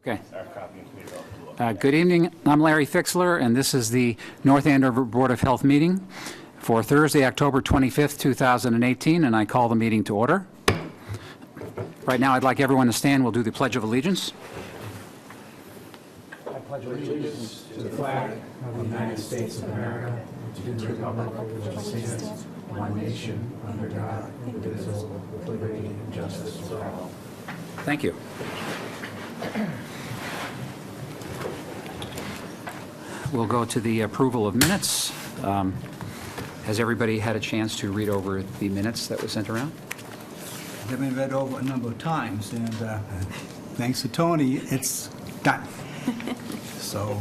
Okay. Good evening. I'm Larry Fixler, and this is the North Andover Board of Health meeting for Thursday, October 25th, 2018, and I call the meeting to order. Right now, I'd like everyone to stand. We'll do the Pledge of Allegiance. I pledge allegiance to the flag of the United States of America and to the republic for which it stands, one nation, under God, indivisible, with liberty and justice for all. Thank you. We'll go to the approval of minutes. Has everybody had a chance to read over the minutes that were sent around? They've been read over a number of times, and thanks to Tony, it's done. So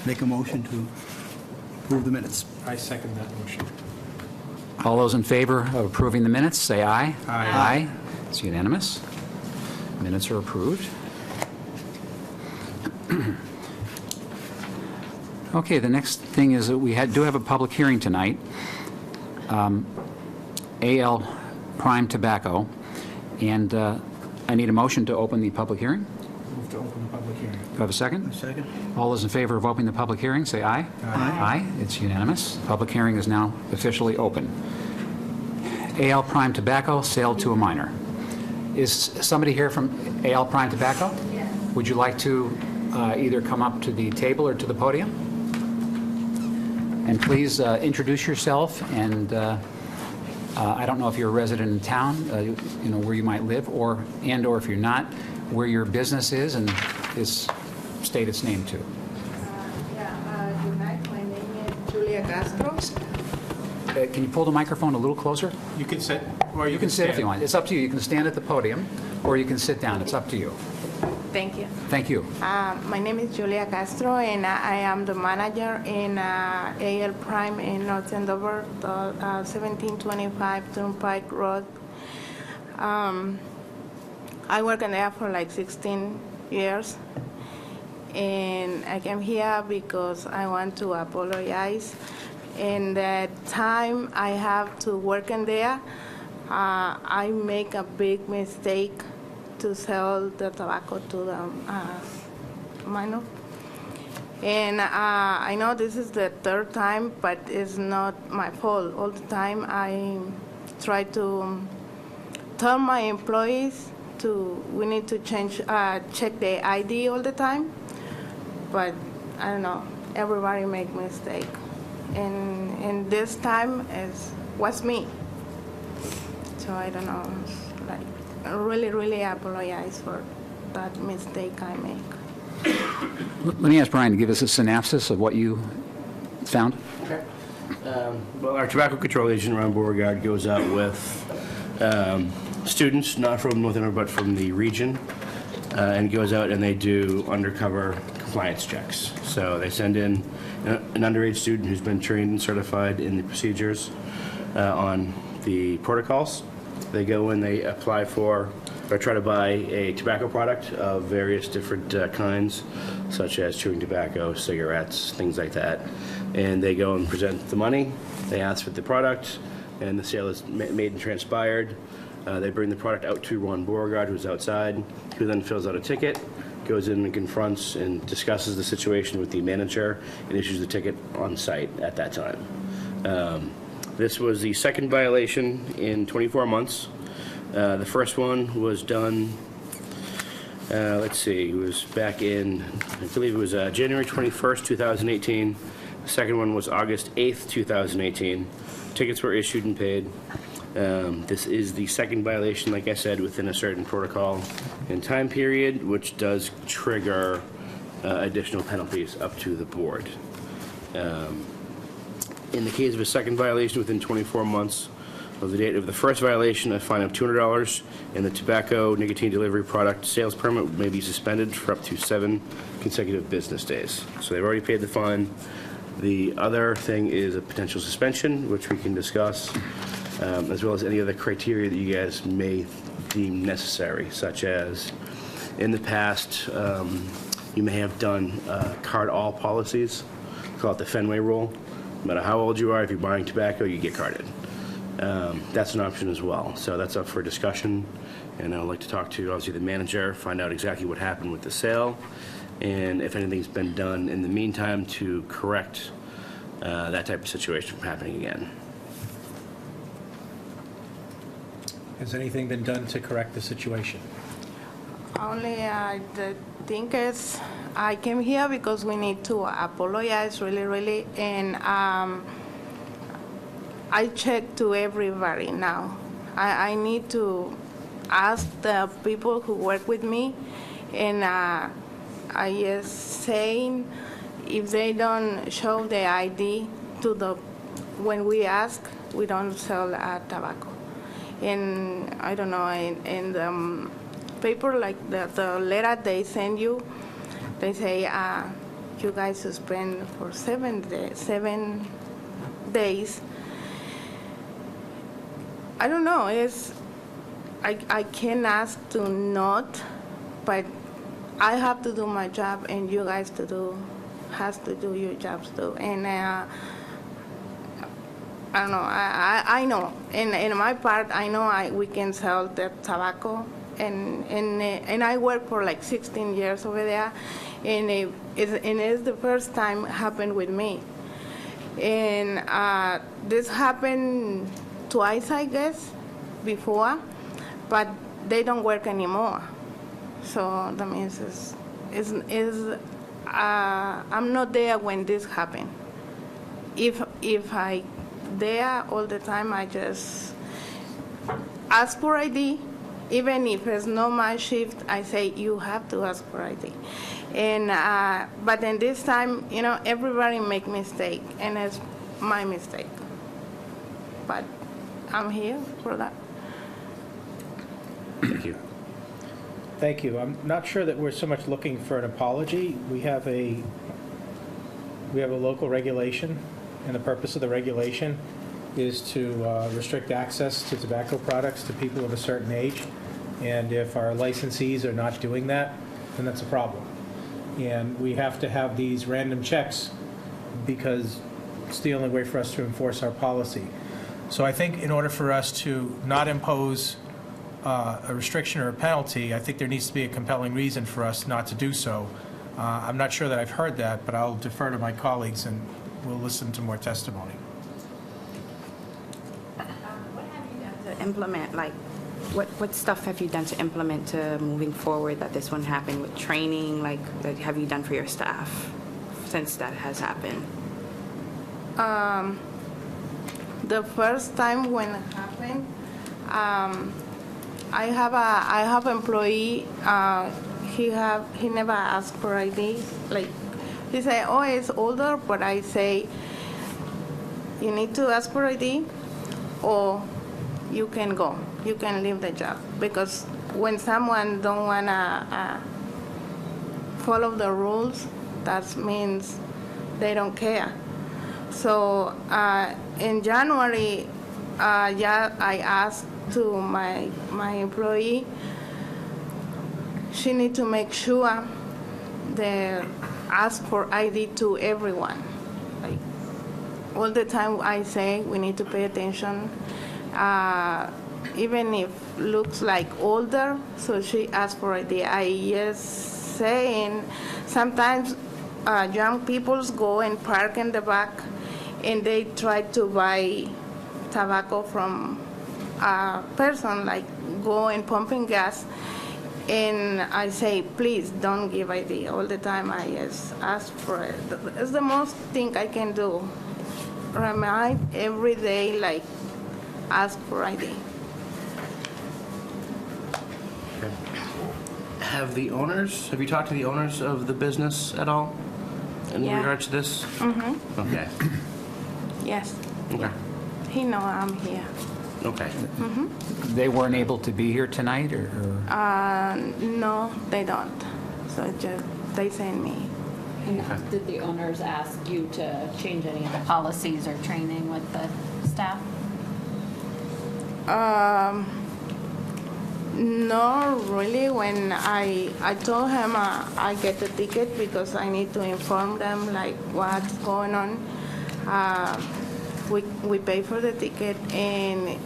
make a motion to approve the minutes. I second that motion. All those in favor of approving the minutes, say aye. Aye. Aye. It's unanimous. Minutes are approved. Okay, the next thing is that we do have a public hearing tonight. AL Prime Tobacco, and I need a motion to open the public hearing. Move to open the public hearing. Do I have a second? Second. All those in favor of opening the public hearing, say aye. Aye. Aye. It's unanimous. The public hearing is now officially open. AL Prime Tobacco, sale to a minor. Is somebody here from AL Prime Tobacco? Yes. Would you like to either come up to the table or to the podium? And please introduce yourself, and I don't know if you're a resident in town, you know, where you might live, or if you're not, where your business is, and state its name too. Good night. My name is Julia Castro. Can you pull the microphone a little closer? You can sit, or You can sit if you want. It's up to you. You can stand at the podium, or you can sit down. It's up to you. Thank you. Thank you. My name is Julia Castro, and I am the manager in AL Prime in North Andover, 1725 Turnpike Road. I work in there for like 16 years, and I came here because I want to apologize. In the time I have to work in there, I make a big mistake to sell the tobacco to the minor. And I know this is the third time, but it's not my fault. All the time I try to tell my employees we need to check the ID all the time, but I don't know, everybody make mistake. And this time was me. So I don't know, like, I really apologize for that mistake I make. Let me ask Brian to give us a synopsis of what you found. Okay. Well, our tobacco control agent, Ron Beauregard, goes out with students, not from North Andover, but from the region, and goes out and they do undercover compliance checks. So they send in an underage student who's been trained and certified in the procedures on the protocols. They go in, they apply for or try to buy a tobacco product of various different kinds, such as chewing tobacco, cigarettes, things like that. And they go and present the money, they ask for the product, and the sale is made and transpired. They bring the product out to Ron Beauregard, who's outside, who then fills out a ticket, goes in and confronts and discusses the situation with the manager, and issues the ticket on site at that time. This was the second violation in 24 months. The first one was done, let's see, it was back in, I believe it was January 21st, 2018. The second one was August 8th, 2018. Tickets were issued and paid. This is the second violation, like I said, within a certain protocol and time period, which does trigger additional penalties up to the board. In the case of a second violation within 24 months of the date of the first violation, a fine of $200, and the tobacco nicotine delivery product sales permit may be suspended for up to 7 consecutive business days. So they've already paid the fine. The other thing is a potential suspension, which we can discuss, as well as any other criteria that you guys may deem necessary, such as in the past, you may have done card all policies. We call it the Fenway rule. No matter how old you are, if you're buying tobacco, you get carded. that's an option as well. So that's up for discussion, and I'd like to talk to, obviously, the manager, find out exactly what happened with the sale, and if anything's been done in the meantime to correct that type of situation from happening again. Has anything been done to correct the situation? Only the thing is, I came here because we need to apologize really, and I check to everybody now. I need to ask the people who work with me, and I just saying if they don't show the ID to the, when we ask, we don't sell tobacco. And I don't know, in the paper, like the letter they send you, they say you guys suspend for 7 days. I don't know, I can ask to not, but I have to do my job, and you guys has to do your jobs too. And I don't know, I know, in my part, I know we can sell the tobacco, and I work for like 16 years over there, and it's the first time happened with me. And this happened twice, I guess, before, but they don't work anymore. So that means I'm not there when this happened. If I there all the time, I just ask for ID. Even if it's not my shift, I say you have to ask for ID. And but then this time, everybody make mistake, and it's my mistake. But I'm here for that. Thank you. Thank you. I'm not sure that we're so much looking for an apology. We have a local regulation, and the purpose of the regulation is to restrict access to tobacco products to people of a certain age. And if our licensees are not doing that, then that's a problem. And we have to have these random checks because it's the only way for us to enforce our policy. So I think in order for us to not impose a restriction or a penalty, I think there needs to be a compelling reason for us not to do so. I'm not sure that I've heard that, but I'll defer to my colleagues and we'll listen to more testimony. What have you done to implement, like, what stuff have you done to implement to moving forward that this wouldn't happen with training? Like, that have you done for your staff since that has happened? The first time when it happened, I have employee. He never asked for ID. Like, he say, oh, it's older, but I say, you need to ask for ID, or you can go. You can leave the job, because when someone don't wanna follow the rules, that means they don't care. So in January, I asked to my employee, she need to make sure they ask for ID to everyone. Like, all the time I say we need to pay attention, even if looks like older, so she asked for ID. I just saying sometimes young people go and park in the back, and they try to buy tobacco from a person, like go and pumping gas, and I say, please don't give ID. All the time I just ask for it. It's the most thing I can do. Remind every day, like, ask for ID. Have you talked to the owners of the business at all in Yeah. regards to this? Mm-hmm. Okay. Yes, Okay. he know I'm here. Okay. They weren't able to be here tonight, or? No, they don't. So just they send me. And did the owners ask you to change any of the policies or training with the staff? No, really. When I told him I get the ticket because I need to inform them like what's going on. we pay for the ticket, and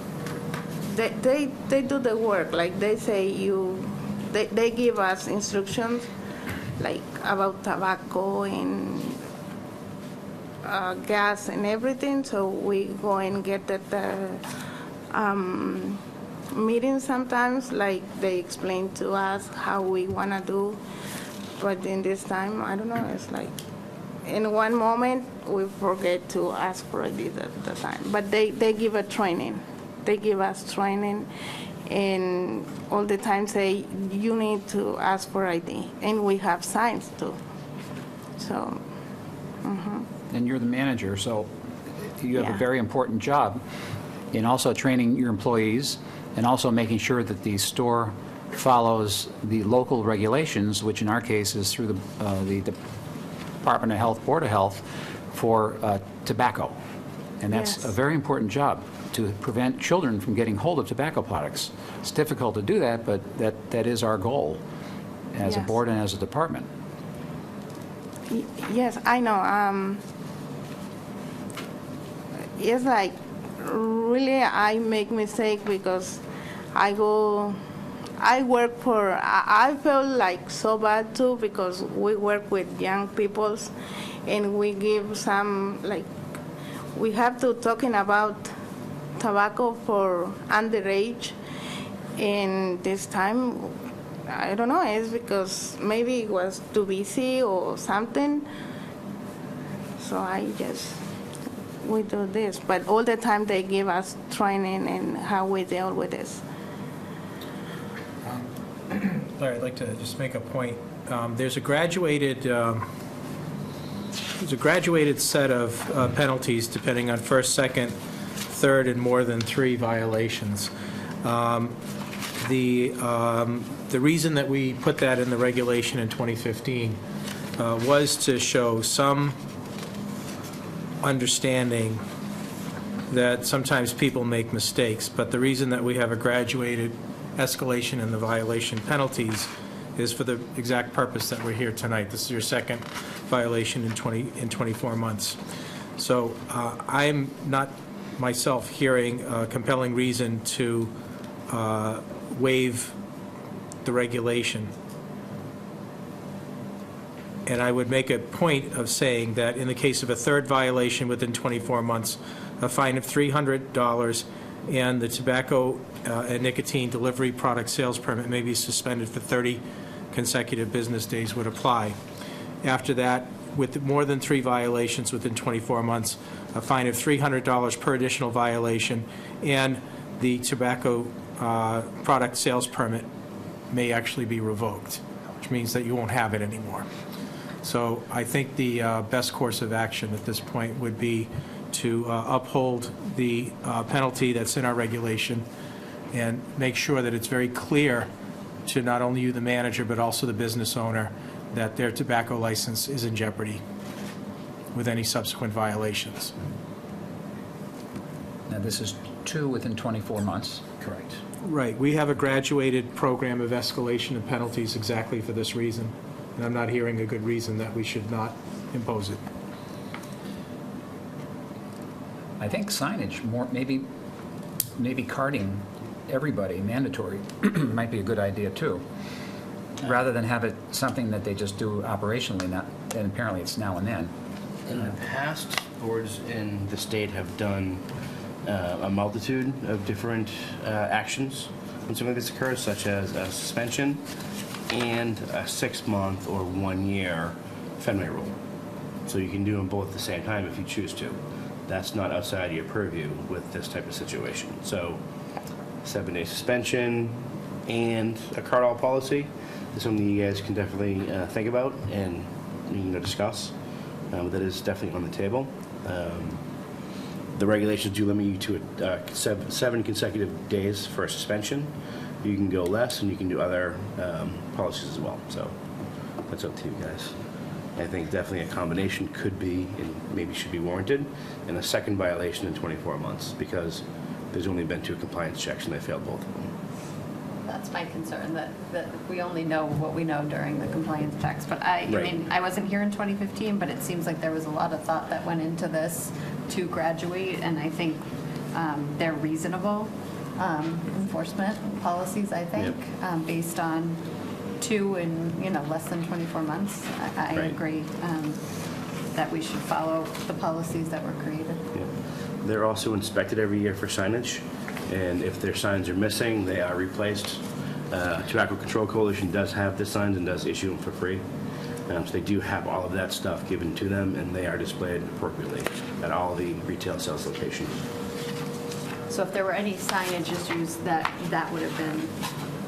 they do the work. Like they say they give us instructions like about tobacco and gas and everything, so we go and get at the meetings sometimes, like they explain to us how we want to do, but in this time, I don't know, it's like, in one moment, we forget to ask for this at the time, but they give a training. They give us training, and all the time say, you need to ask for ID, and we have signs too, so. And you're the manager, so you have a Yeah. very important job in also training your employees and also making sure that the store follows the local regulations, which in our case is through the Department of Health, Board of Health, for tobacco. And that's Yes. a very important job to prevent children from getting hold of tobacco products. It's difficult to do that, but that is our goal as a Yes. board and as a department. Yes, I know. It's like really I make mistake because I work for, I feel like so bad too because we work with young peoples and we give some, like, we have to talking about tobacco for underage, and this time, I don't know, it's because maybe it was too busy or something, so we do this, but all the time they give us training and how we deal with this. Larry, I'd like to just make a point. There's a graduated set of penalties depending on first, second, third, and more than 3 violations. The reason that we put that in the regulation in 2015 was to show some understanding that sometimes people make mistakes, but the reason that we have a graduated escalation in the violation penalties is for the exact purpose that we're here tonight. This is your second violation in 24 months. So I'm not myself hearing a compelling reason to waive the regulation. And I would make a point of saying that in the case of a third violation within 24 months, a fine of $300 and the tobacco and nicotine delivery product sales permit may be suspended for 30 consecutive business days would apply. After that, with more than 3 violations within 24 months, a fine of $300 per additional violation, and the tobacco product sales permit may actually be revoked, which means that you won't have it anymore. So I think the best course of action at this point would be to uphold the penalty that's in our regulation and make sure that it's very clear to not only you, the manager, but also the business owner, that their tobacco license is in jeopardy with any subsequent violations. Now, this is 2 within 24 months. Correct. Right. We have a graduated program of escalation of penalties exactly for this reason, and I'm not hearing a good reason that we should not impose it. I think signage, maybe carding everybody, mandatory, might be a good idea too, rather than have it something that they just do operationally, and apparently it's now and then. In the past, boards in the state have done a multitude of different actions when something like this occurs, such as a suspension and a 6-month or 1-year Fenway rule. So you can do them both at the same time if you choose to. That's not outside your purview with this type of situation. So 7-day suspension and a card-all policy is something you guys can definitely think about and discuss. That is definitely on the table. The regulations do limit you to 7 consecutive days for a suspension. You can go less, and you can do other policies as well. So that's up to you guys. I think definitely a combination could be and maybe should be warranted, and a second violation in 24 months because there's only been 2 compliance checks and they failed both of them. That's my concern, that we only know what we know during the compliance checks. But I Right. mean, I wasn't here in 2015, but it seems like there was a lot of thought that went into this to graduate, and I think they're reasonable enforcement policies, I think, based on 2 in, less than 24 months. I Right. agree that we should follow the policies that were created. Yeah. They're also inspected every year for signage, and if their signs are missing, they are replaced. Tobacco Control Coalition does have the signs and does issue them for free. So they do have all of that stuff given to them, and they are displayed appropriately at all the retail sales locations. So if there were any signage issues, that would have been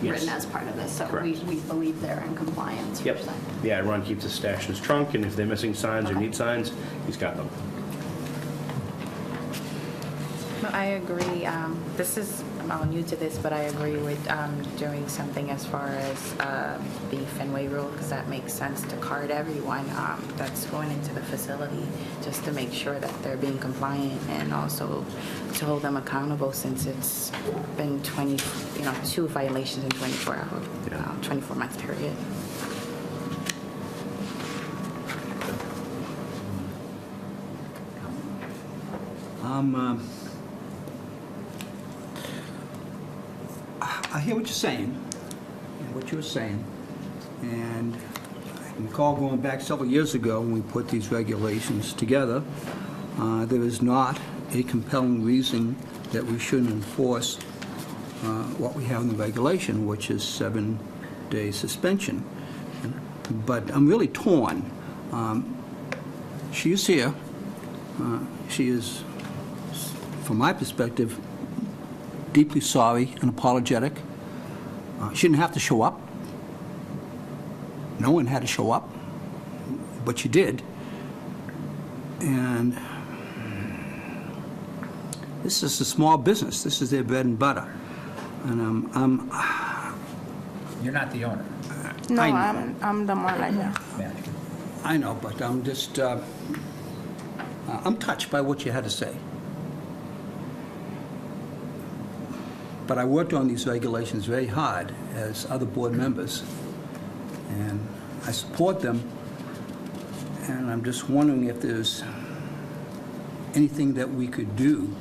Yes. written as part of this, so we Correct. believe they're in compliance. for Yep. signage. Yeah, Ron keeps his stash in his trunk, and if they're missing signs or need signs, he's got them. No, I agree. This is, I'm new to this, but I agree with doing something as far as the Fenway rule, because that makes sense to card everyone that's going into the facility, just to make sure that they're being compliant, and also to hold them accountable, since it's been 2 violations in 24 hours, Yeah. 24-month period. I hear what you're saying, and what you were saying, and I can recall going back several years ago when we put these regulations together, there is not a compelling reason that we shouldn't enforce what we have in the regulation, which is 7-day suspension. But I'm really torn. She is here. She is, from my perspective, deeply sorry and apologetic. She didn't have to show up. No one had to show up, but she did. And this is a small business. This is their bread and butter. And You're not the owner. No, I know. I'm the manager. Manager. I know, but I'm just, I'm touched by what you had to say. But I worked on these regulations very hard as other board members, and I support them, and I'm just wondering if there's anything that we could do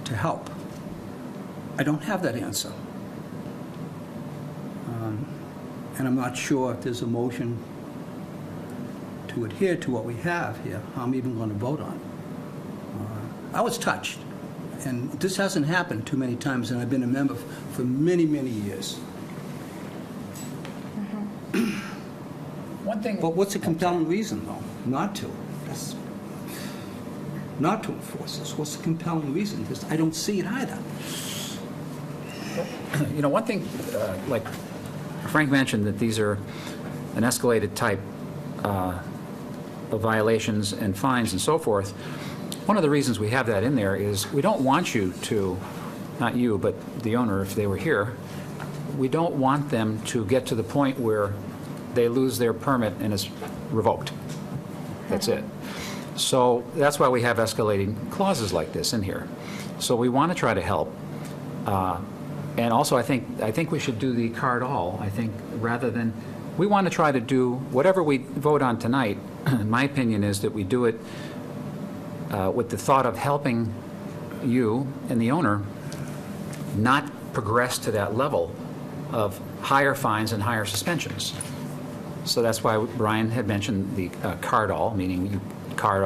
to help. I don't have that answer. And I'm not sure if there's a motion to adhere to what we have here, I'm even going to vote on. I was touched, and this hasn't happened too many times, and I've been a member for many, many years. One thing. But what's a compelling reason, though, not to? Not to enforce this? What's the compelling reason? Because I don't see it either. One thing, like Frank mentioned, that these are an escalated type of violations and fines and so forth. One of the reasons we have that in there is we don't want you to, not you, but the owner, if they were here, we don't want them to get to the point where they lose their permit and it's revoked. That's it. So that's why we have escalating clauses like this in here. So we want to try to help. And also, I think we should do the card all. I think rather than, we want to try to do whatever we vote on tonight. My opinion is that we do it with the thought of helping you and the owner not progress to that level of higher fines and higher suspensions. So that's why Brian had mentioned the card all, meaning you card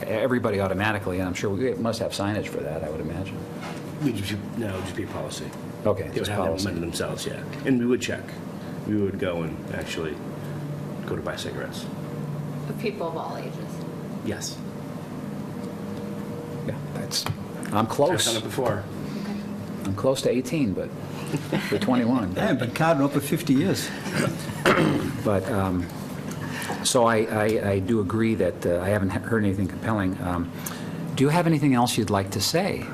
everybody automatically, and I'm sure we must have signage for that, I would imagine. No, it would just be a policy. Okay, They would just have them policy. amended themselves, yeah. And we would check. We would go and actually go to buy cigarettes. Of people of all ages. Yes. Yeah, I'm I've close. done it before. I'm close to 18, but for 21. I haven't been carding up for 50 years. But, so I do agree that I haven't heard anything compelling. Do you have anything else you'd like to say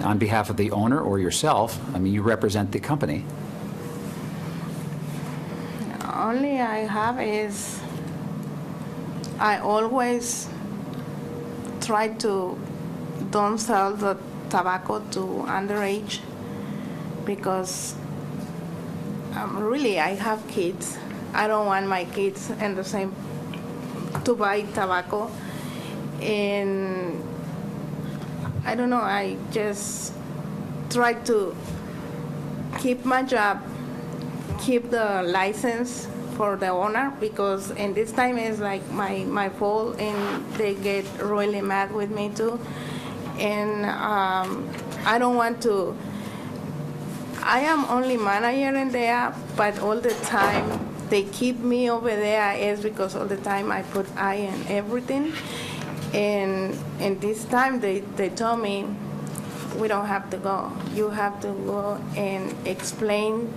on behalf of the owner or yourself? I mean, you represent the company. Only I have is I always try to don't sell the tobacco to underage because really I have kids. I don't want my kids in the same to buy tobacco, And I don't know, I just try to keep my job, keep the license for the owner, because in this time is like my fault, and they get really mad with me too. And I don't want to, I am only manager in there, but all the time they keep me over there is because all the time I put eye in everything. And this time they told me, we don't have to go. You have to go and explain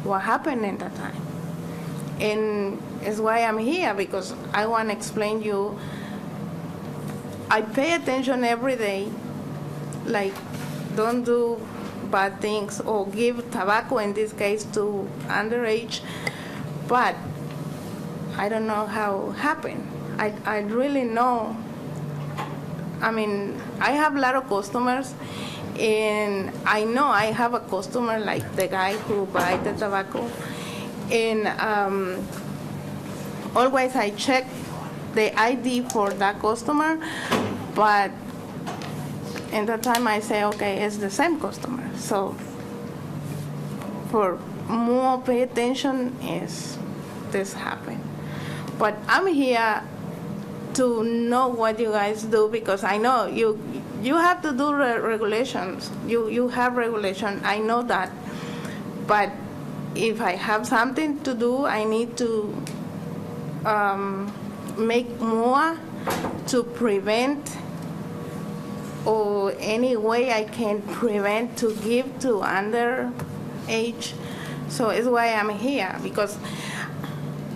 what happened at that time. And it's why I'm here, because I want to explain you. I pay attention every day, like don't do bad things or give tobacco, in this case, to underage, but I don't know how it happened. I really know. I mean, I have a lot of customers, and I know I have a customer like the guy who buys the tobacco, and always I check the ID for that customer, but in that time I say, okay, it's the same customer. So for more pay attention is this happen. But I'm here to know what you guys do, because I know you have to do regulations. You have regulation, I know that. But if I have something to do, I need to make more to prevent, or any way I can prevent to give to underage. So it's why I'm here, because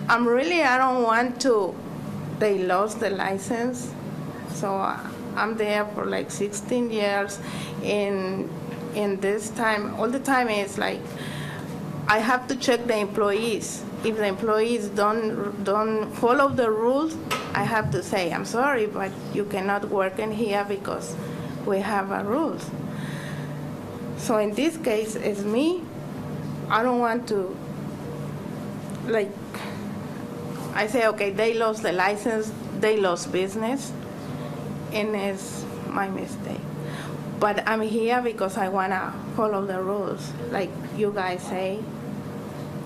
I don't want to, they lost the license. So I'm there for like 16 years. In this time, all the time it's like, I have to check the employees. If the employees don't follow the rules, I have to say, I'm sorry, but you cannot work in here because we have a rules. So in this case, it's me. I don't want to, like, I say, okay, they lost the license, they lost business, and it's my mistake. But I'm here because I want to follow the rules. Like you guys say,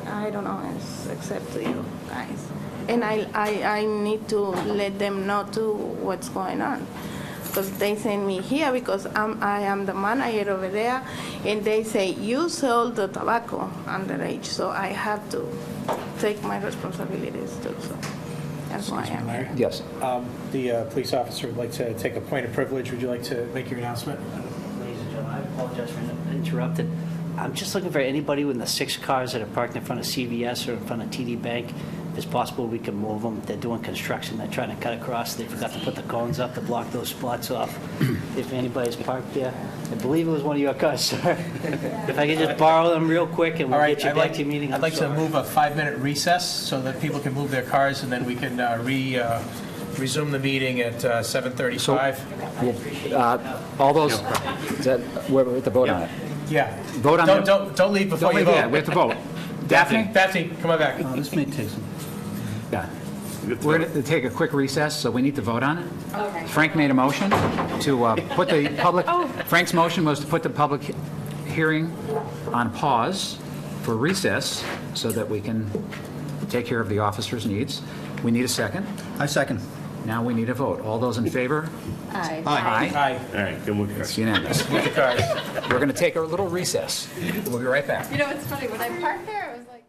I don't know, it's except to you guys. And I need to let them know too what's going on. Because they send me here because I am the manager over there, and they say, you sold the tobacco underage, so I have to take my responsibilities too. So that's why I'm here. Yes. The police officer would like to take a point of privilege. Would you like to make your announcement? Ladies and gentlemen, I apologize for interrupting. I'm just looking for anybody with the 6 cars that are parked in front of CVS or in front of TD Bank. If it's possible, we can move them. They're doing construction. They're trying to cut across. They forgot to put the cones up to block those spots off. If anybody's parked there, I believe it was one of your cars, sir. If I could just borrow them real quick and we'll get you back to your meeting. I'd like to move a 5-minute recess so that people can move their cars, and then we can resume the meeting at 7:35. All those, is that, we're at the vote on it? Yeah. Vote on Don't leave before you vote. Yeah, we have to vote. Daphne? Daphne, come on back. This may take some. Yeah. We're going to take a quick recess, so we need to vote on it. Okay. Frank made a motion to put the public, Frank's motion was to put the public hearing on pause for recess so that we can take care of the officer's needs. We need a second. I second. Now we need a vote. All those in favor? Aye. Aye. Aye. All right, good move. It's unanimous. Move the cars. We're going to take a little recess. We'll be right back. You know, it's funny, when I parked there, it was like,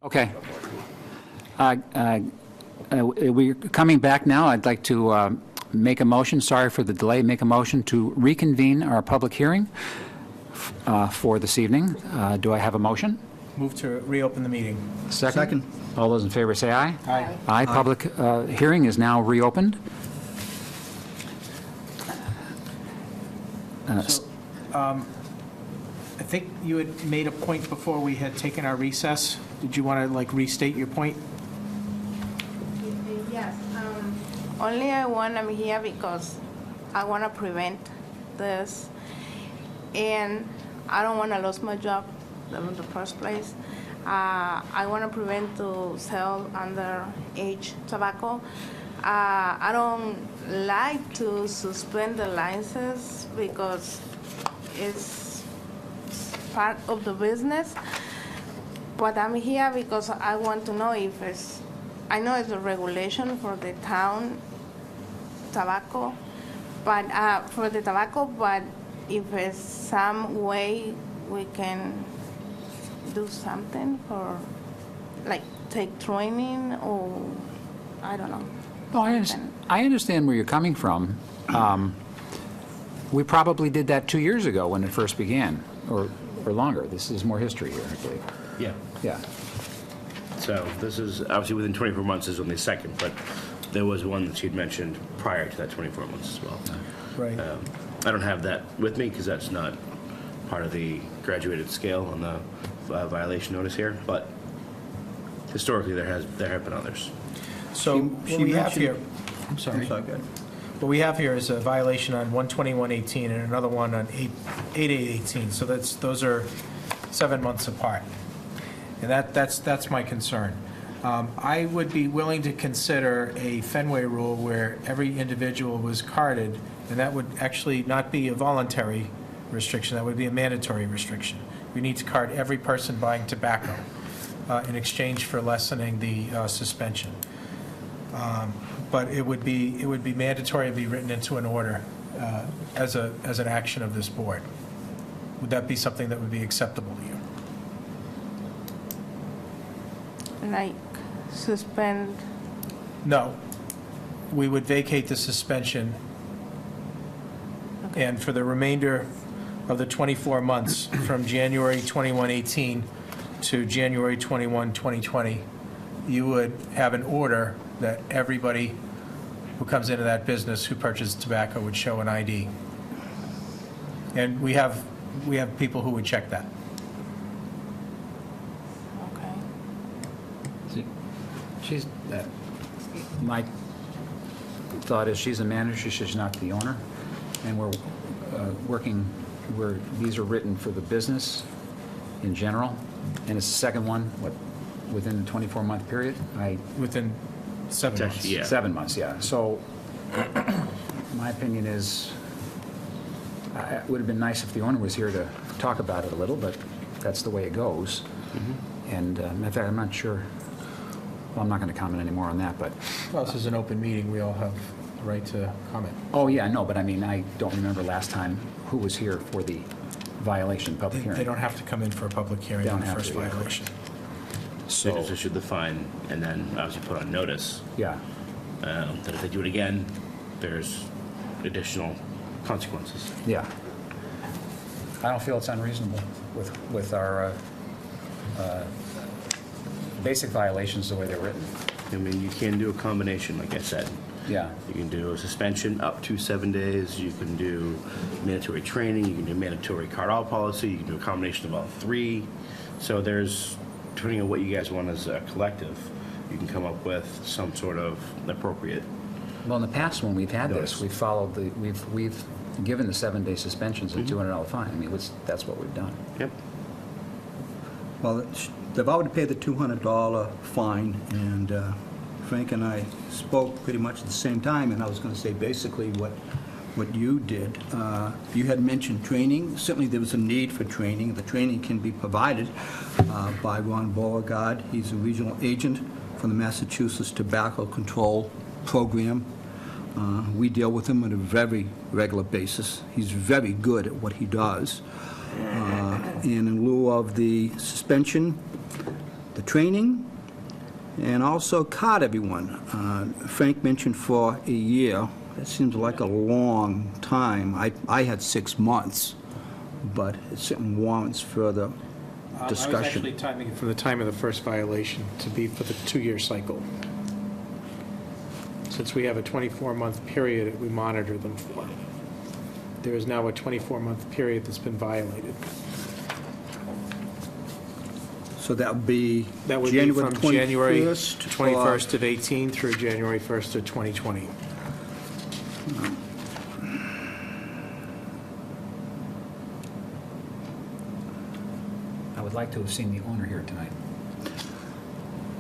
Okay. We're coming back now. I'd like to make a motion, sorry for the delay, make a motion to reconvene our public hearing for this evening. Do I have a motion? Move to reopen the meeting. Second. All those in favor say aye. Aye. Aye. Public hearing is now reopened. I think you had made a point before we had taken our recess. Did you want to, like, restate your point? Yes, only I'm here because I want to prevent this, and I don't want to lose my job in the first place. I want to prevent to sell underage tobacco. I don't like to suspend the license because it's part of the business, but I'm here because I want to know if it's, I know it's a regulation for the town tobacco, but for the tobacco, but if there's some way we can do something for, like, take training or, I don't know. Well, I understand where you're coming from. We probably did that 2 years ago when it first began, or longer. This is more history here, I believe. Yeah. Yeah. So this is, obviously, within 24 months is only the second, but there was one that you'd mentioned prior to that 24 months as well. Right. I don't have that with me because that's not part of the graduated scale on the violation notice here, but historically there have been others. So what we have here, I'm sorry, go ahead. what we have here is a violation on 12118 and another one on 8818. So those are 7 months apart. And that's my concern. I would be willing to consider a Fenway rule where every individual was carded, and that would actually not be a voluntary restriction, that would be a mandatory restriction. We need to card every person buying tobacco in exchange for lessening the suspension. But it would be mandatory to be written into an order as an action of this board. Would that be something that would be acceptable to you? Like suspend, No. We would vacate the suspension, and for the remainder of the 24 months, from January 21, 2018 to January 21, 2020, you would have an order that everybody who comes into that business who purchases tobacco would show an ID. And we have people who would check that. okay. My thought is she's a manager, she's not the owner, and we're these are written for the business in general, and it's the second one, within the 24-month period? Within 7 months. Yeah. 7 months, yeah. So my opinion is, it would have been nice if the owner was here to talk about it a little, but that's the way it goes. And in fact, I'm not sure, well, I'm not going to comment anymore on that, but, Well, this is an open meeting, we all have the right to comment. oh, yeah, no, but I mean, I don't remember last time who was here for the violation, public hearing. They don't have to come in for a public hearing They on don't the have first to, yeah. violation. They So, just issued the fine and then obviously put on notice yeah. that if they do it again, there's additional consequences. Yeah. I don't feel it's unreasonable with our basic violations the way they're written. I mean, you can do a combination, like I said. Yeah. You can do a suspension up to 7 days. You can do mandatory training. You can do mandatory card-out policy. You can do a combination of all three. So there's, depending on what you guys want as a collective, you can come up with some sort of appropriate. Well, in the past, when we've had Notice. this, we've followed we've given the 7-day suspensions and $200 fine. I mean, that's what we've done. Yep. Well, they've already paid the $200 fine, and Frank and I spoke pretty much at the same time, and I was going to say basically what you did. You had mentioned training. Certainly there was a need for training. The training can be provided by Ron Beauregard. He's a regional agent for the Massachusetts Tobacco Control Program. We deal with him on a very regular basis. He's very good at what he does. And in lieu of the suspension, the training, and also card everyone. Frank mentioned for a year. That seems like a long time. I had 6 months, but it certainly warrants further I was discussion. actually timing it from the time of the first violation to be for the 2-year cycle. Since we have a 24-month period that we monitor them for. There is now a 24-month period that's been violated. So that would be That would be January from January 21st? 21st of 18 through January 1st of 2020. I would like to have seen the owner here tonight.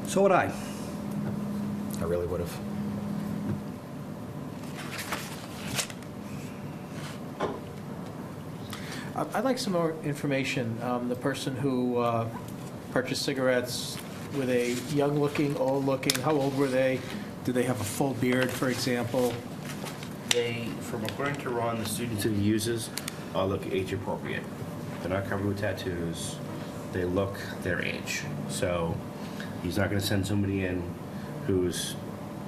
So would I. I really would have. I'd like some more information. The person who purchased cigarettes, were they young-looking, old-looking? How old were they? Did they have a full beard, for example? They, from according to Ron, the students that he uses all look age appropriate. They're not covered with tattoos. They look their age. So he's not going to send somebody in who's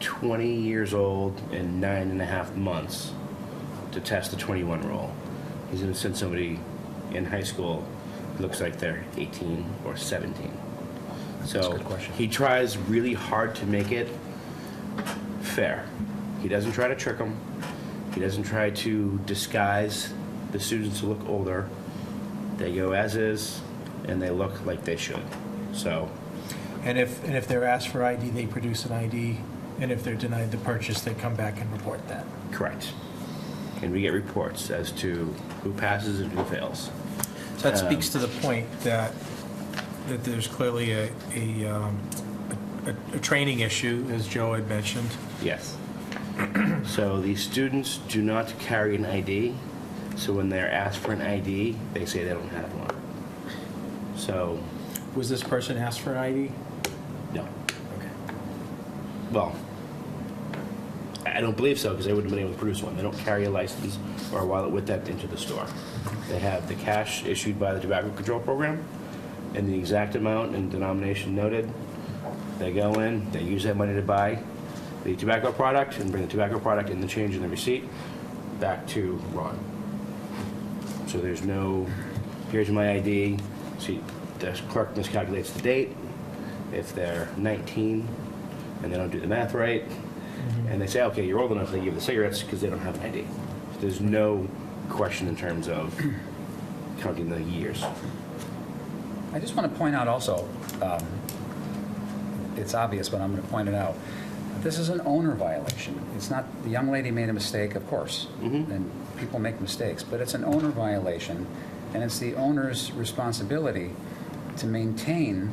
20 years old and 9.5 months to test the 21 rule. He's going to send somebody in high school who looks like they're 18 or 17. So That's a good question. he tries really hard to make it fair. He doesn't try to trick them. He doesn't try to disguise the students to look older. They go as is, and they look like they should. So, And if they're asked for ID, they produce an ID, and if they're denied the purchase, they come back and report that. correct. And we get reports as to who passes and who fails. So that speaks to the point that there's clearly a training issue, as Joe had mentioned. Yes. So these students do not carry an ID, so when they're asked for an ID, they say they don't have one. So, Was this person asked for an ID? no. Okay. Well, I don't believe so, because they wouldn't have been able to produce one. They don't carry a license or a wallet with them into the store. They have the cash issued by the Tobacco Control Program, and the exact amount and denomination noted. They go in, they use that money to buy the tobacco product, and bring the tobacco product and the change in the receipt back to Ron. So there's no, here's my ID. See, the clerk miscalculates the date. If they're 19 and they don't do the math right, and they say, okay, you're old enough, they give the cigarettes because they don't have an ID. There's no question in terms of counting the years. I just want to point out also, it's obvious, but I'm going to point it out. This is an owner violation. It's not, the young lady made a mistake, of course, and people make mistakes, but it's an owner violation, and it's the owner's responsibility to maintain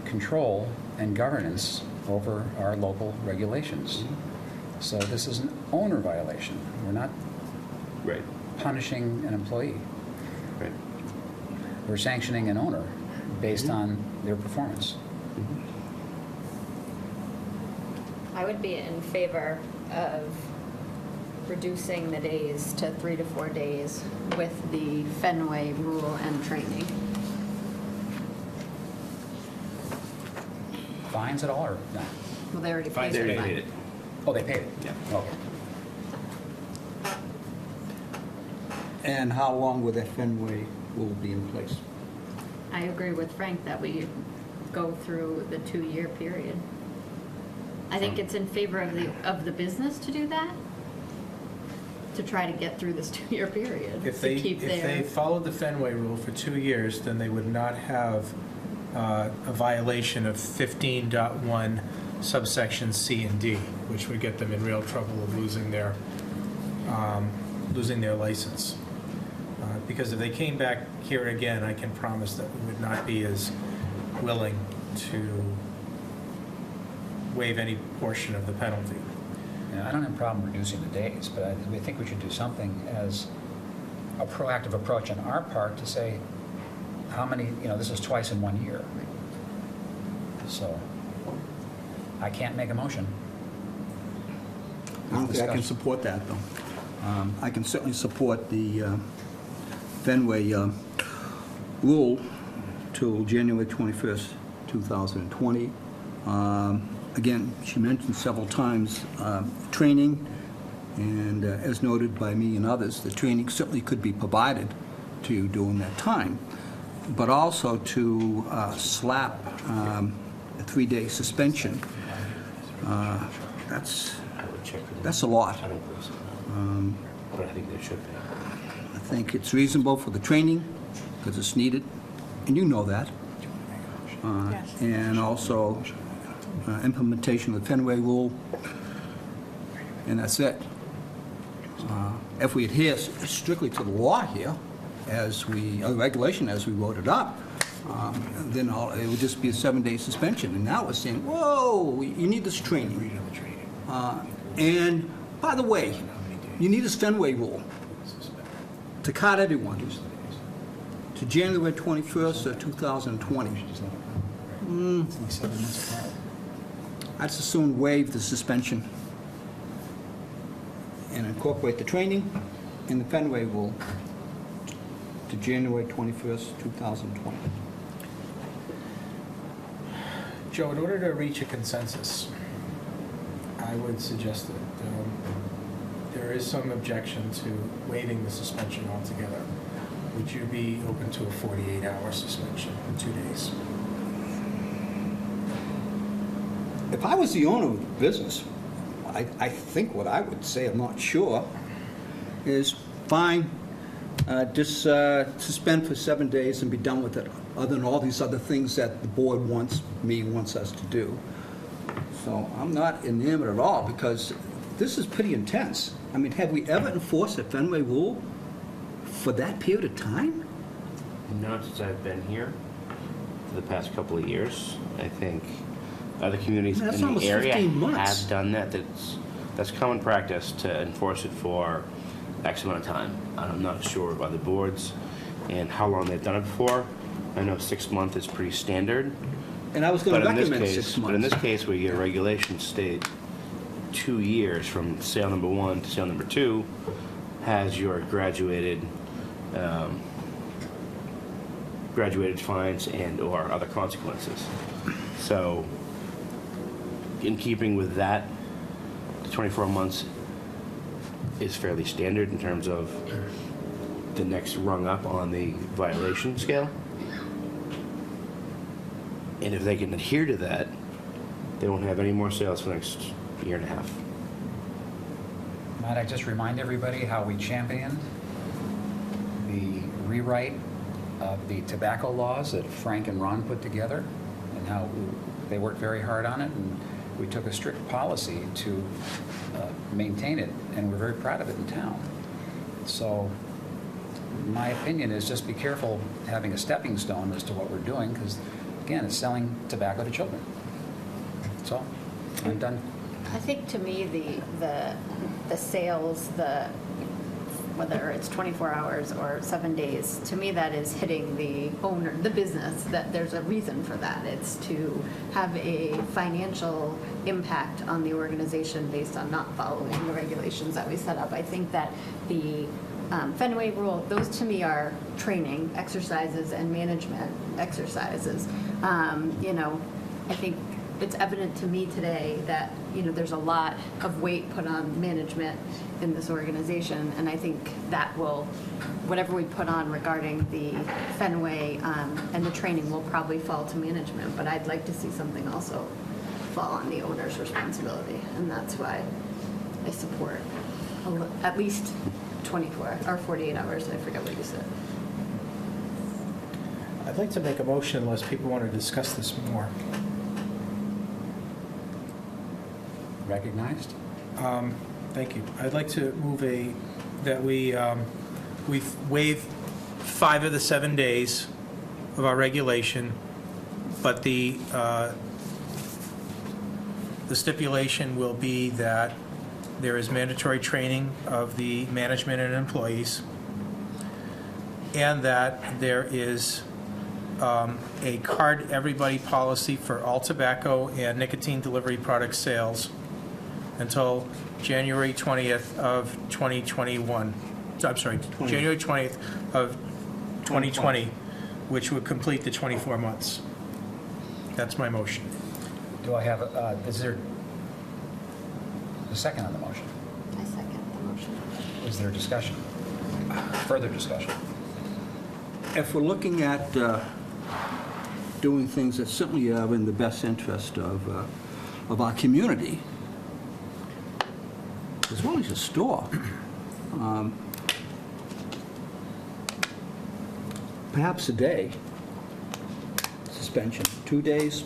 control and governance over our local regulations. So this is an owner violation. We're not Right. punishing an employee. Right. We're sanctioning an owner based on their performance. I would be in favor of reducing the days to 3 to 4 days with the Fenway rule and training. Fines at all, or no? Well, they already paid They the already fine. paid it. Oh, they paid it? Yeah. Okay. And how long will that Fenway rule be in place? I agree with Frank that we go through the 2-year period. I think it's in favor of the business to do that, to try to get through this 2-year period. If to they, keep if they followed the Fenway rule for 2 years, then they would not have a violation of 15.1 subsection C and D, which would get them in real trouble of losing their license. Because if they came back here again, I can promise that we would not be as willing to waive any portion of the penalty. Yeah, I don't have a problem reducing the days, but I think we should do something as a proactive approach on our part to say, how many, this is twice in 1 year. So I can't make a motion. I don't think I can Discussion. support that, though. I can certainly support the Fenway rule till January 21st, 2020. Again, she mentioned several times training, and as noted by me and others, the training certainly could be provided to you during that time, but also to slap a 3-day suspension, that's a lot. I don't believe so, no. But I think there should be. I think it's reasonable for the training, because it's needed, and you know that. Yes. And also implementation of the Fenway rule, and that's it. If we adhere strictly to the law here, the regulation as we wrote it up, then it would just be a 7-day suspension. And now we're saying, whoa, you need this training. And by the way, you need this Fenway rule to card everyone to January 21st of 2020. I'd as soon waive the suspension and incorporate the training and the Fenway rule to January 21st, 2020. Joe, in order to reach a consensus, I would suggest that there is some objection to waiving the suspension altogether. Would you be open to a 48-hour suspension in 2 days? If I was the owner of the business, I think what I would say, I'm not sure, is fine, just suspend for 7 days and be done with it, other than all these other things that the board wants us to do. So I'm not enamored at all, because this is pretty intense. I mean, have we ever enforced a Fenway rule for that period of time? Not since I've been here for the past couple of years. I think other communities That's in the almost area 15 months. have done that. That's common practice to enforce it for X amount of time. I'm not sure of other boards and how long they've done it for. I know 6 months is pretty standard. And I was going to But in this recommend case, 6 months. but in this case, where your regulations state 2 years from sale number 1 to sale number 2, has your graduated fines and/or other consequences. So, in keeping with that, the 24 months is fairly standard in terms of the next rung up on the violation scale. And if they can adhere to that, they won't have any more sales for the next year and a half. Might I just remind everybody how we championed the rewrite of the tobacco laws that Frank and Ron put together, and how they worked very hard on it, and we took a strict policy to maintain it, and we're very proud of it in town. So my opinion is just be careful having a stepping stone as to what we're doing, because again, it's selling tobacco to children. So I'm done. I think to me, the sales, whether it's 24 hours or 7 days, to me that is hitting the owner, the business, that there's a reason for that. It's to have a financial impact on the organization based on not following the regulations that we set up. I think that the Fenway rule, those to me are training exercises and management exercises. I think it's evident to me today that, there's a lot of weight put on management in this organization, and I think that will, whatever we put on regarding the Fenway and the training will probably fall to management, but I'd like to see something also fall on the owner's responsibility, and that's why I support at least 24 or 48 hours, I forget what you said. I'd like to make a motion unless people want to discuss this more. Recognized? Thank you. I'd like to move that we waive 5 of the 7 days of our regulation, but the stipulation will be that there is mandatory training of the management and employees, and that there is a card everybody policy for all tobacco and nicotine delivery product sales until January 20th of 2021. I'm sorry, January 20th of 2020, which would complete the 24 months. That's my motion. Do I have, is there a second on the motion? I second the motion. Is there discussion? Further discussion? If we're looking at doing things that certainly are in the best interest of our community, as well as a store, perhaps a day suspension, 2 days,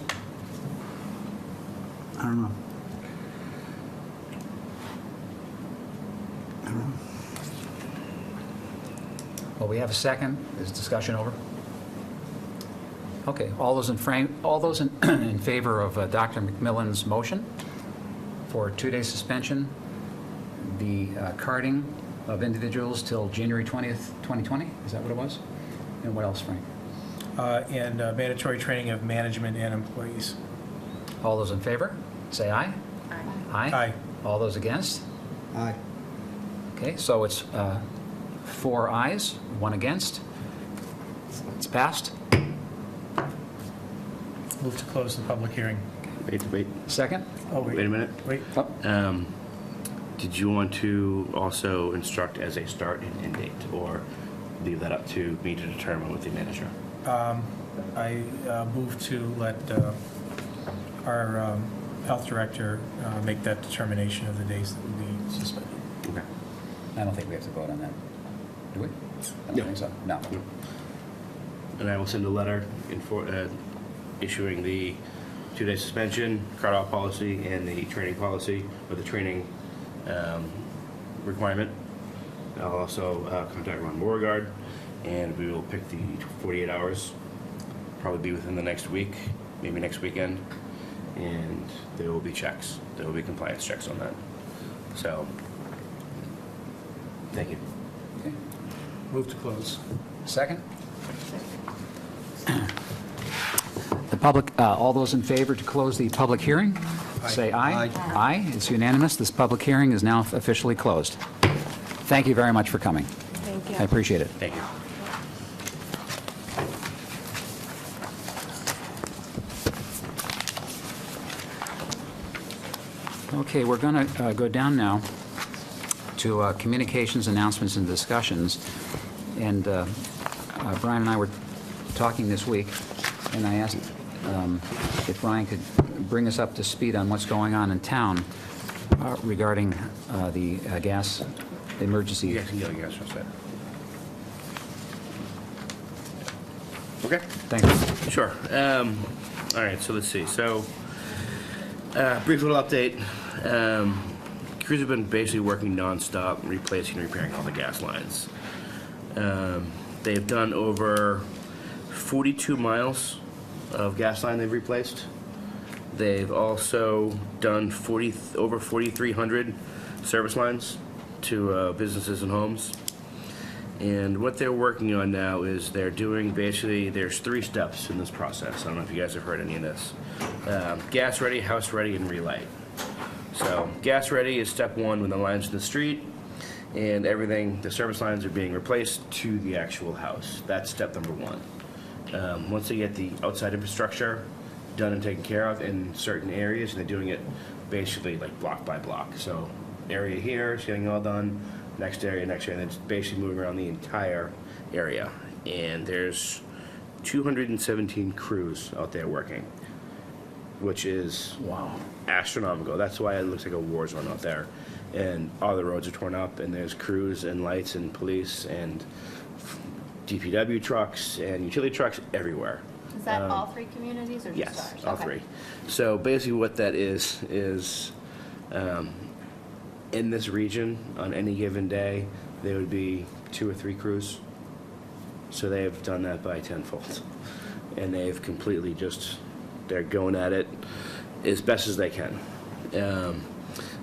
I don't know. Well, we have a second. Is discussion over? Okay, all those in in favor of Dr. McMillan's motion for 2-day suspension, the carding of individuals till January 20th, 2020? Is that what it was? And what else, Frank? And mandatory training of management and employees. All those in favor, say aye. Aye. Aye. All those against? Aye. Okay, so it's 4 ayes, 1 against. It's passed. Move to close the public hearing. Wait. Second? Oh, Wait a minute. Wait. Oh, Did you want to also instruct as a start and end date, or leave that up to me to determine with the manager? I move to let our health director make that determination of the days that will be suspended. Okay. I don't think we have to vote on that. Do we? I don't No. think so. No. And I will send a letter issuing the 2-day suspension, card-off policy, and the training policy, or the training requirement. I'll also contact Ron Beauregard, and we will pick the 48 hours, probably be within the next week, maybe next weekend, and there will be checks. There will be compliance checks on that. So, thank you. Okay. Move to close. Second? The public, all those in favor to close the public hearing, say aye. Aye. Aye, it's unanimous. This public hearing is now officially closed. Thank you very much for coming. Thank you. I appreciate it. Thank you. Okay, we're going to go down now to communications, announcements, and discussions. And Brian and I were talking this week, and I asked if Brian could bring us up to speed on what's going on in town regarding the gas emergency. You guys can get a gas transfer. Okay. Thank you. Sure. All right, so let's see. So, brief little update. Crews have been basically working nonstop, replacing and repairing all the gas lines. They've done over 42 miles of gas line they've replaced. They've also done over 4,300 service lines to businesses and homes. And what they're working on now is they're doing basically, there's 3 steps in this process. I don't know if you guys have heard any of this. Gas ready, house ready, and relight. So gas ready is step 1 when the line's in the street and everything, the service lines are being replaced to the actual house. That's step number 1. Once they get the outside infrastructure done and taken care of in certain areas, and they're doing it basically like block by block. So area here is getting all done, next area, and it's basically moving around the entire area. And there's 217 crews out there working, which is astronomical. That's why it looks like a war zone out there. And all the roads are torn up, and there's crews and lights and police and DPW trucks and utility trucks everywhere. Is that all 3 communities or just Yes, ours? all Okay. 3. So basically what that is in this region, on any given day, there would be 2 or 3 crews. So they have done that by tenfold. And they've completely they're going at it as best as they can.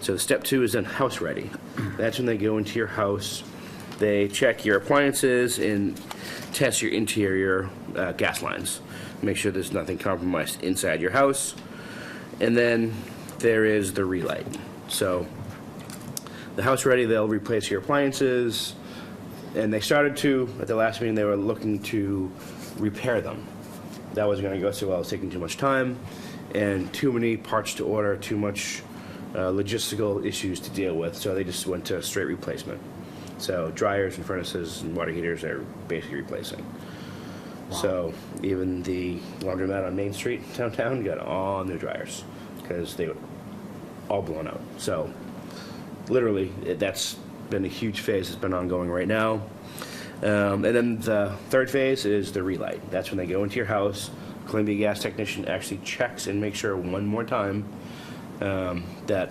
So step 2 is then house ready. That's when they go into your house, they check your appliances and test your interior gas lines. Make sure there's nothing compromised inside your house. And then there is the relight. So the house ready, they'll replace your appliances. And they started to, at the last meeting, they were looking to repair them. that wasn't going to go so well. It was taking too much time and too many parts to order, too much logistical issues to deal with, so they just went to straight replacement. So dryers and furnaces and water heaters are basically replacing. So even the laundromat on Main Street downtown got all new dryers because they were all blown out. So literally, that's been a huge phase that's been ongoing right now. And then the third phase is the relight. That's when they go into your house. Columbia Gas technician actually checks and makes sure one more time that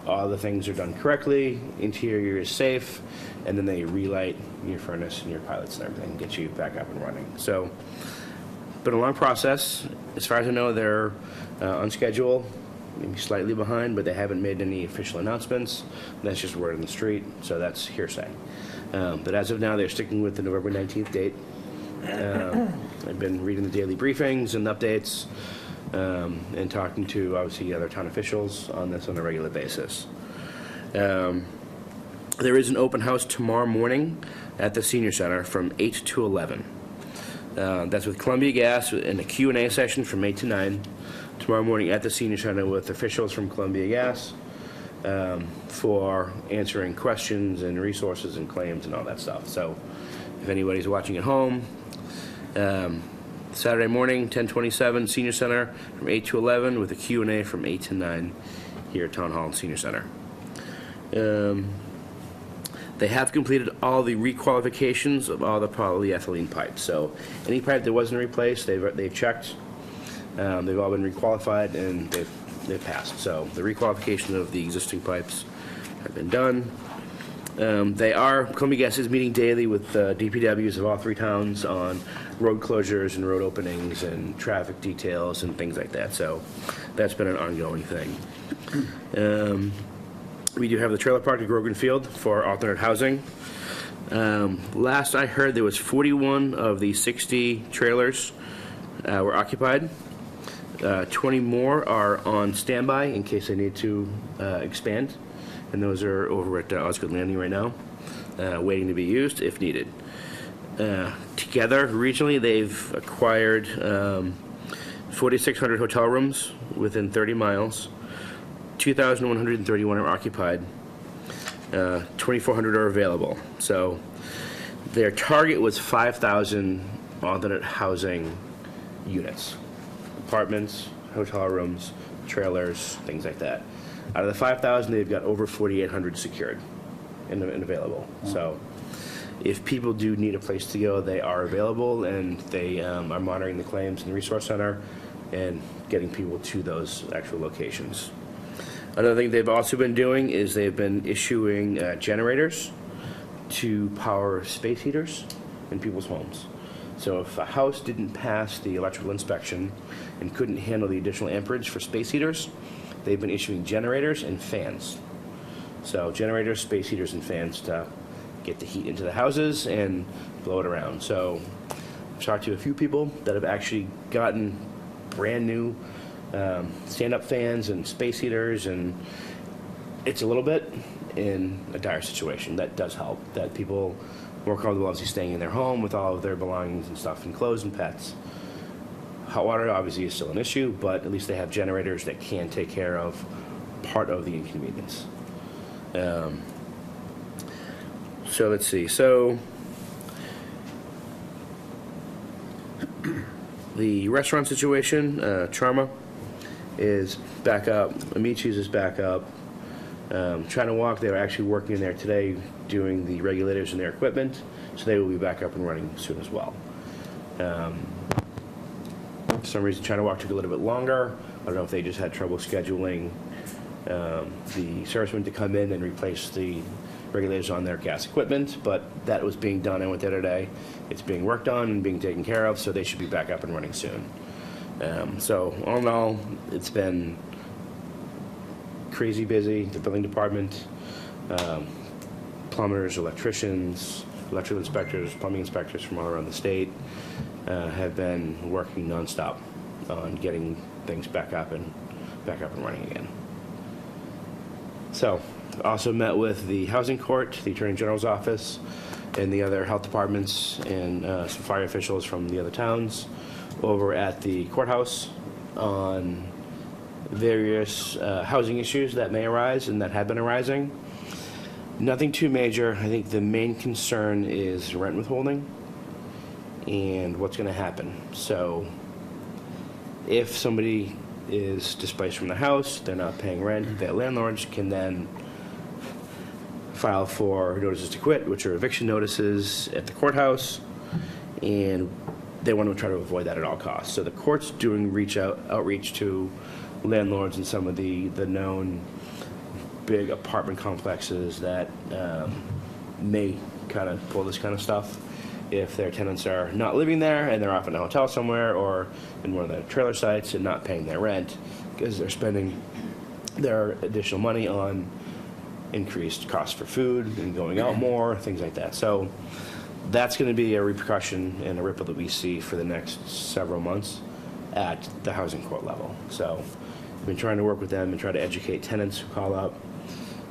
all the things are done correctly, interior is safe, and then they relight your furnace and your pilots and everything, get you back up and running. So, been a long process. As far as I know, they're on schedule, maybe slightly behind, but they haven't made any official announcements. That's just word on the street, so that's hearsay. But as of now, they're sticking with the November 19th date. I've been reading the daily briefings and updates, and talking to, obviously, other town officials on this on a regular basis. There is an open house tomorrow morning at the Senior Center from 8 to 11. That's with Columbia Gas in a Q&A session from 8 to 9 tomorrow morning at the Senior Center with officials from Columbia Gas for answering questions and resources and claims and all that stuff. So if anybody's watching at home, Saturday morning, 10:27, Senior Center from 8 to 11 with a Q&A from 8 to 9 here at Town Hall and Senior Center. They have completed all the requalifications of all the polyethylene pipes. So any pipe that wasn't replaced, they've checked. They've all been requalified and they've passed. So the requalification of the existing pipes have been done. Columbia Gas is meeting daily with DPWs of all three towns on road closures and road openings and traffic details and things like that. So that's been an ongoing thing. We do have the trailer park at Grogan Field for alternate housing. Last I heard, there was 41 of the 60 trailers were occupied. 20 more are on standby in case they need to expand, and those are over at Osgood Landing right now, waiting to be used if needed. Together, regionally, they've acquired 4,600 hotel rooms within 30 miles. 2,131 are occupied. 2,400 are available. So their target was 5,000 alternate housing units. Apartments, hotel rooms, trailers, things like that. Out of the 5,000, they've got over 4,800 secured and available. So if people do need a place to go, they are available, and they are monitoring the claims in the resource center and getting people to those actual locations. Another thing they've also been doing is they've been issuing generators to power space heaters in people's homes. So if a house didn't pass the electrical inspection and couldn't handle the additional amperage for space heaters, they've been issuing generators and fans. So generators, space heaters, and fans to get the heat into the houses and blow it around. So I've talked to a few people that have actually gotten brand new stand-up fans and space heaters, and it's a little bit in a dire situation. That does help, that people more comfortable obviously staying in their home with all of their belongings and stuff and clothes and pets. Hot water obviously is still an issue, but at least they have generators that can take care of part of the inconvenience. So let's see. So the restaurant situation, Trauma is back up. Amici's is back up. China Walk, they were actually working in there today doing the regulators and their equipment, so they will be back up and running soon as well. For some reason, China Walk took a little bit longer. I don't know if they just had trouble scheduling the servicemen to come in and replace the regulators on their gas equipment, but that was being done. I went there today. It's being worked on and being taken care of, so they should be back up and running soon. So all in all, it's been crazy busy. The building department, plumbers, electricians, electrical inspectors, plumbing inspectors from all around the state have been working nonstop on getting things back up and running again. So also met with the housing court, the attorney general's office, and the other health departments and some fire officials from the other towns over at the courthouse on various housing issues that may arise and that have been arising. Nothing too major. I think the main concern is rent withholding and what's going to happen. So if somebody is displaced from the house, they're not paying rent, their landlords can then file for notices to quit, which are eviction notices at the courthouse, and they want to try to avoid that at all costs. So the court's doing outreach to landlords in some of the known big apartment complexes that may kind of pull this kind of stuff if their tenants are not living there and they're off in a hotel somewhere or in one of the trailer sites and not paying their rent because they're spending their additional money on increased costs for food and going out more, things like that. So that's going to be a repercussion and a ripple that we see for the next several months at the housing court level. So we've been trying to work with them and try to educate tenants who call up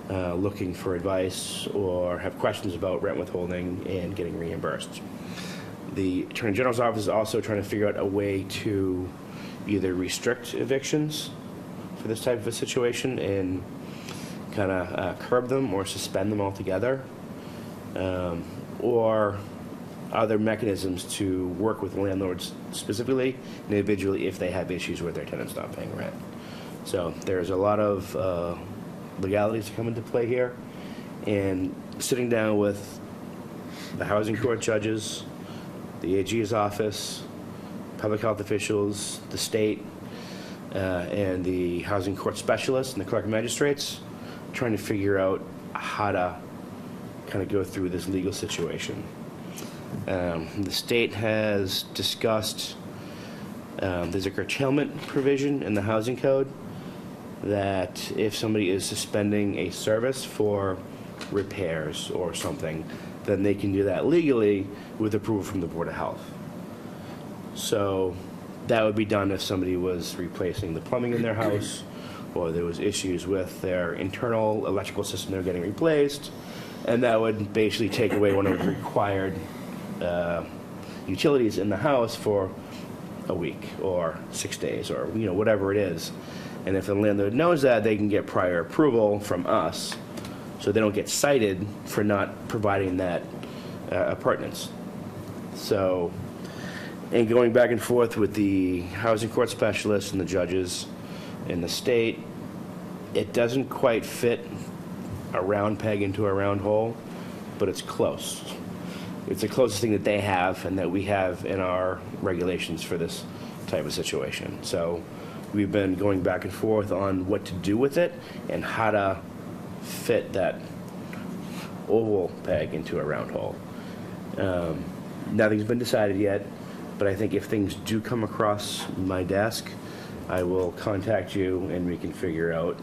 looking for advice or have questions about rent withholding and getting reimbursed. The Attorney General's office is also trying to figure out a way to either restrict evictions for this type of a situation and kind of curb them or suspend them altogether, or other mechanisms to work with landlords specifically and individually if they have issues with their tenants not paying rent. So there's a lot of legalities to come into play here, and sitting down with the housing court judges, the AG's office, public health officials, the state, and the housing court specialists and the clerk magistrates, trying to figure out how to kind of go through this legal situation. The state has discussed there's a curtailment provision in the housing code that if somebody is suspending a service for repairs or something, then they can do that legally with approval from the Board of Health. So that would be done if somebody was replacing the plumbing in their house or there was issues with their internal electrical system they're getting replaced, and that would basically take away one of the required utilities in the house for a week or 6 days or whatever it is. And if the landlord knows that, they can get prior approval from us so they don't get cited for not providing that appurtenance. So, and going back and forth with the housing court specialists and the judges in the state, it doesn't quite fit a round peg into a round hole, but it's close. It's the closest thing that they have and that we have in our regulations for this type of situation. So we've been going back and forth on what to do with it and how to fit that oval peg into a round hole. Nothing's been decided yet, but I think if things do come across my desk, I will contact you and we can figure out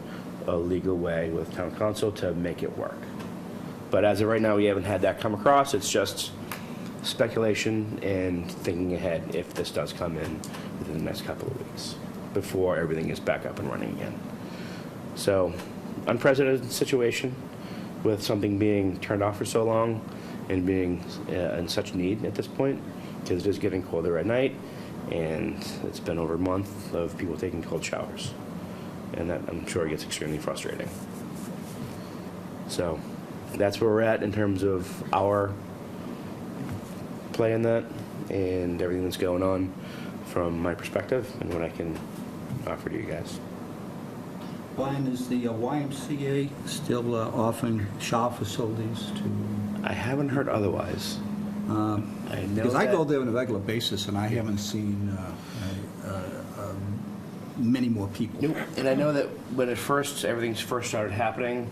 a legal way with town council to make it work. But as of right now, we haven't had that come across. It's just speculation and thinking ahead if this does come in within the next couple of weeks before everything is back up and running again. So, unprecedented situation with something being turned off for so long and being in such need at this point, because it is getting colder at night, and it's been over a month of people taking cold showers, and that I'm sure gets extremely frustrating. So that's where we're at in terms of our play in that and everything that's going on from my perspective and what I can offer to you guys. Brian, is the YMCA still offering shower facilities to? I haven't heard otherwise. I know Because I that- go there on a regular basis, and I haven't seen many more people. Nope. And I know that when everything first started happening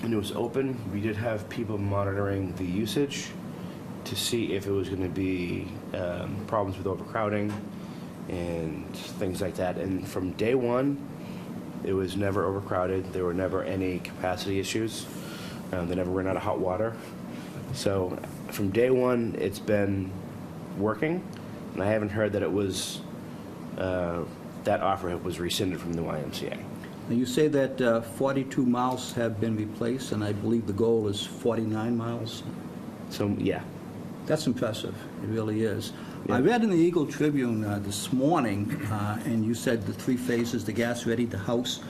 and it was open, we did have people monitoring the usage to see if it was going to be problems with overcrowding and things like that. And from day one, it was never overcrowded. There were never any capacity issues. They never ran out of hot water. So from day one, it's been working, and I haven't heard that it was that offer was rescinded from the YMCA. Now, you say that 42 miles have been replaced, and I believe the goal is 49 miles. So yeah, That's impressive. It really is. I read in the Eagle Tribune this morning, and you said the 3 phases, the gas ready, the house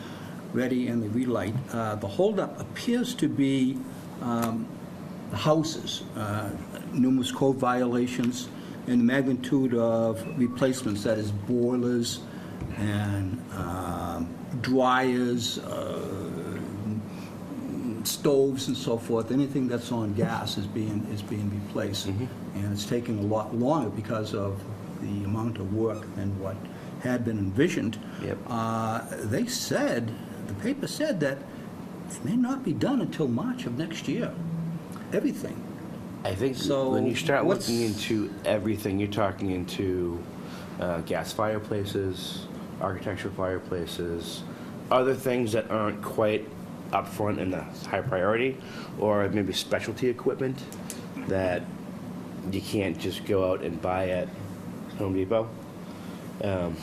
ready, and the relight. The holdup appears to be the houses, numerous code violations, and the magnitude of replacements, that is boilers and dryers, stoves and so forth. Anything that's on gas is being replaced. And it's taking a lot longer because of the amount of work and what had been envisioned. Yep. They said, the paper said that it may not be done until March of next year. Everything. I think So when you start what's- looking into everything, you're talking into gas fireplaces, architectural fireplaces, other things that aren't quite up front in the high priority, or maybe specialty equipment that you can't just go out and buy at Home Depot.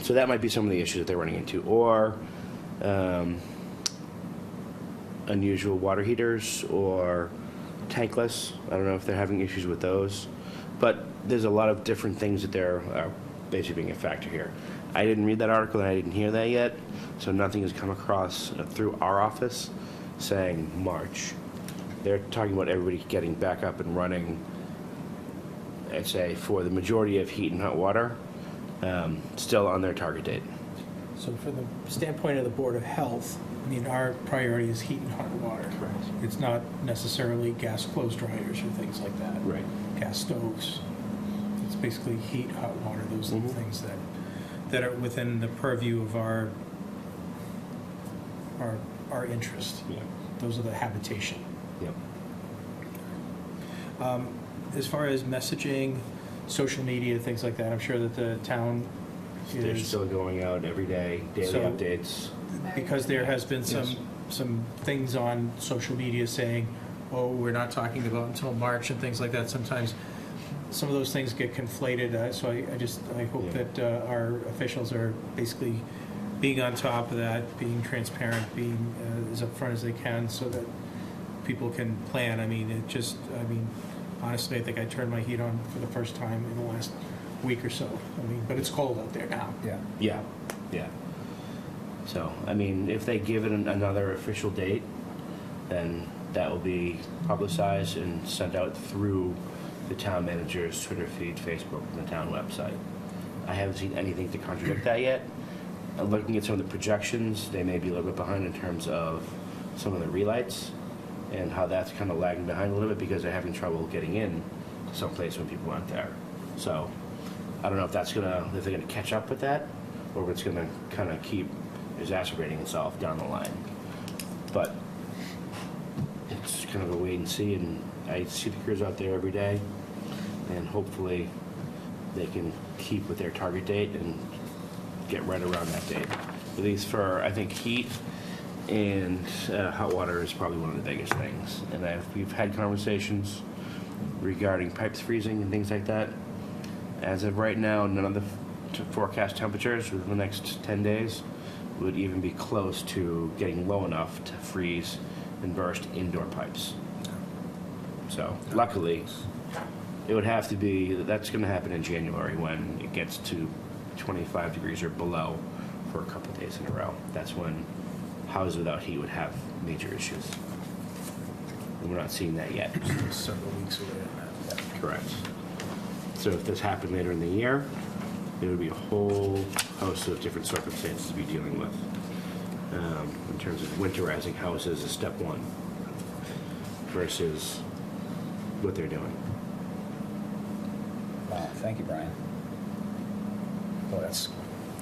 So that might be some of the issues that they're running into, or unusual water heaters or tankless. I don't know if they're having issues with those, but there's a lot of different things that they're basically being a factor here. I didn't read that article and I didn't hear that yet, so nothing has come across through our office saying March. They're talking about everybody getting back up and running, I'd say, for the majority of heat and hot water, still on their target date. So from the standpoint of the Board of Health, I mean, our priority is heat and hot water. Correct. It's not necessarily gas clothes dryers or things like that. Right. Gas stoves. It's basically heat, hot water. Those are the things that are within the purview of our interest. Yeah. Those are the habitation. Yep. As far as messaging, social media, things like that, I'm sure that the town They're is, still going out every day, daily So- updates. because there has been Yes. some things on social media saying, oh, we're not talking about until March and things like that. Sometimes some of those things get conflated, so I hope Yeah. that our officials are basically being on top of that, being transparent, being as upfront as they can so that people can plan. I mean, honestly, I think I turned my heat on for the first time in the last week or so. I mean, but it's cold out there now. Yeah. Yeah, yeah. So, I mean, if they give it another official date, then that will be publicized and sent out through the town manager's Twitter feed, Facebook, and the town website. I haven't seen anything to contradict that yet. Looking at some of the projections, they may be a little bit behind in terms of some of the relights and how that's kind of lagging behind a little bit because they're having trouble getting in to some place when people aren't there. So, I don't know if if they're gonna catch up with that, or if it's gonna kind of keep exacerbating itself down the line. But it's kind of a wait and see, and I see the crews out there every day, and hopefully they can keep with their target date and get right around that date. At least for, I think, heat and hot water is probably one of the biggest things. And we've had conversations regarding pipes freezing and things like that. As of right now, none of the forecast temperatures within the next 10 days would even be close to getting low enough to freeze and burst indoor pipes. So luckily, it would have to be, that's going to happen in January when it gets to 25 degrees or below for a couple of days in a row. That's when houses without heat would have major issues. And we're not seeing that yet. Several weeks away on that. Correct. So if this happened later in the year, there would be a whole host of different circumstances to be dealing with. In terms of winterizing houses is step one versus what they're doing. Wow, thank you, Brian. Oh, that's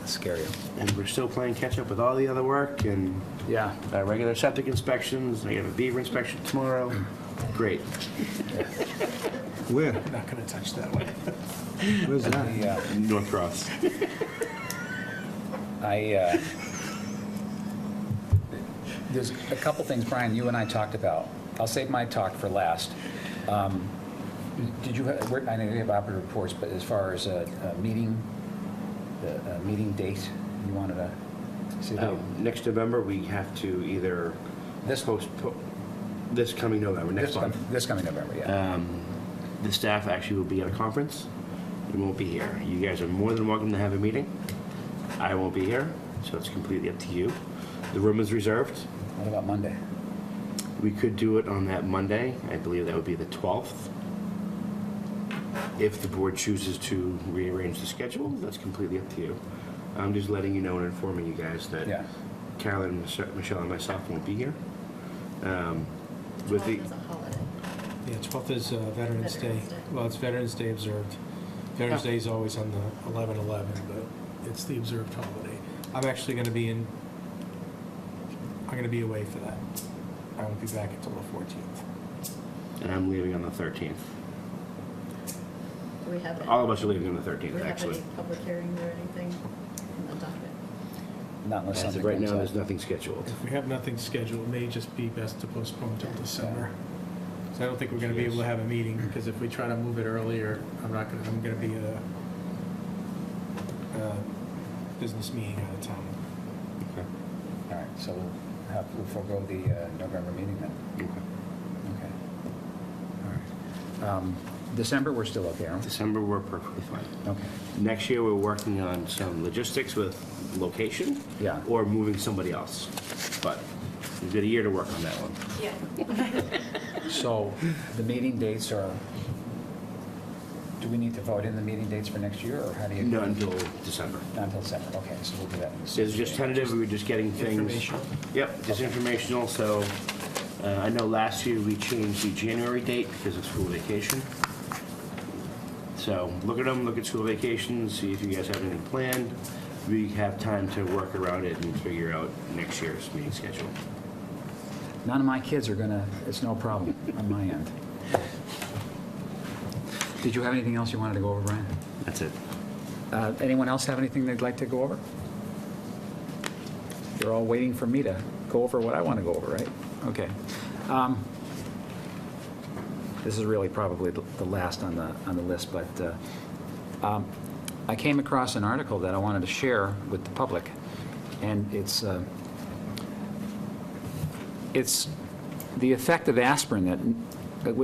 scary. And we're still playing catch up with all the other work and Yeah. regular septic inspections. I have a beaver inspection tomorrow. Great. Where? I'm not going to touch that one. Where's that? North Cross. There's a couple things, Brian, you and I talked about. I'll save my talk for last. Did you, I know you have operative reports, but as far as a meeting date, you wanted to see? Next November, we have to either this coming November, next month. This coming November, yeah. The staff actually will be at a conference You won't be here. You guys are more than welcome to have a meeting. I won't be here, so it's completely up to you. The room is reserved. What about Monday? We could do it on that Monday. I believe that would be the 12th. If the board chooses to rearrange the schedule, that's completely up to you. I'm just letting you know and informing you guys that Yeah. Carolyn, Michelle, and myself won't be here. With the, 12th is a holiday. Yeah, 12th is Veterans Day. Veterans Day. Well, it's Veterans Day observed. Veterans Day is always on the 11/11, but it's the observed holiday. I'm actually going to be I'm going to be away for that. I won't be back until the 14th. and I'm leaving on the 13th. Do we have, All of us are leaving on the do 13th, we have actually. any public hearings or anything in the docket? Not unless As something of right comes now, up. there's nothing scheduled. If we have nothing scheduled, it may just be best to postpone till December. So I don't think we're going to be able to have a meeting, because if we try to move it earlier, I'm going to be at a business meeting out of town. Okay. All right, so we'll forego the November meeting then. Okay. Okay. All right. December, we're still okay, aren't we? December, we're perfectly fine. Okay. Next year, we're working on some logistics with location. Yeah. Or moving somebody else. But we've got a year to work on that one. So the meeting dates are, do we need to vote in the meeting dates for next year, or how do you? Not until December. Not until December, okay, so we'll do that. This is just tentative, we were just getting things. Informational. Yep, just informational, so I know last year we changed the January date because of school vacation. So look at them, look at school vacations, see if you guys have anything planned. We have time to work around it and figure out next year's meeting schedule. None of my kids are gonna, it's no problem on my end. Did you have anything else you wanted to go over, Brian? That's it. Anyone else have anything they'd like to go over? You're all waiting for me to go over what I want to go over, right? Okay. This is really probably the last on the list, but I came across an article that I wanted to share with the public, and it's the effect of aspirin that.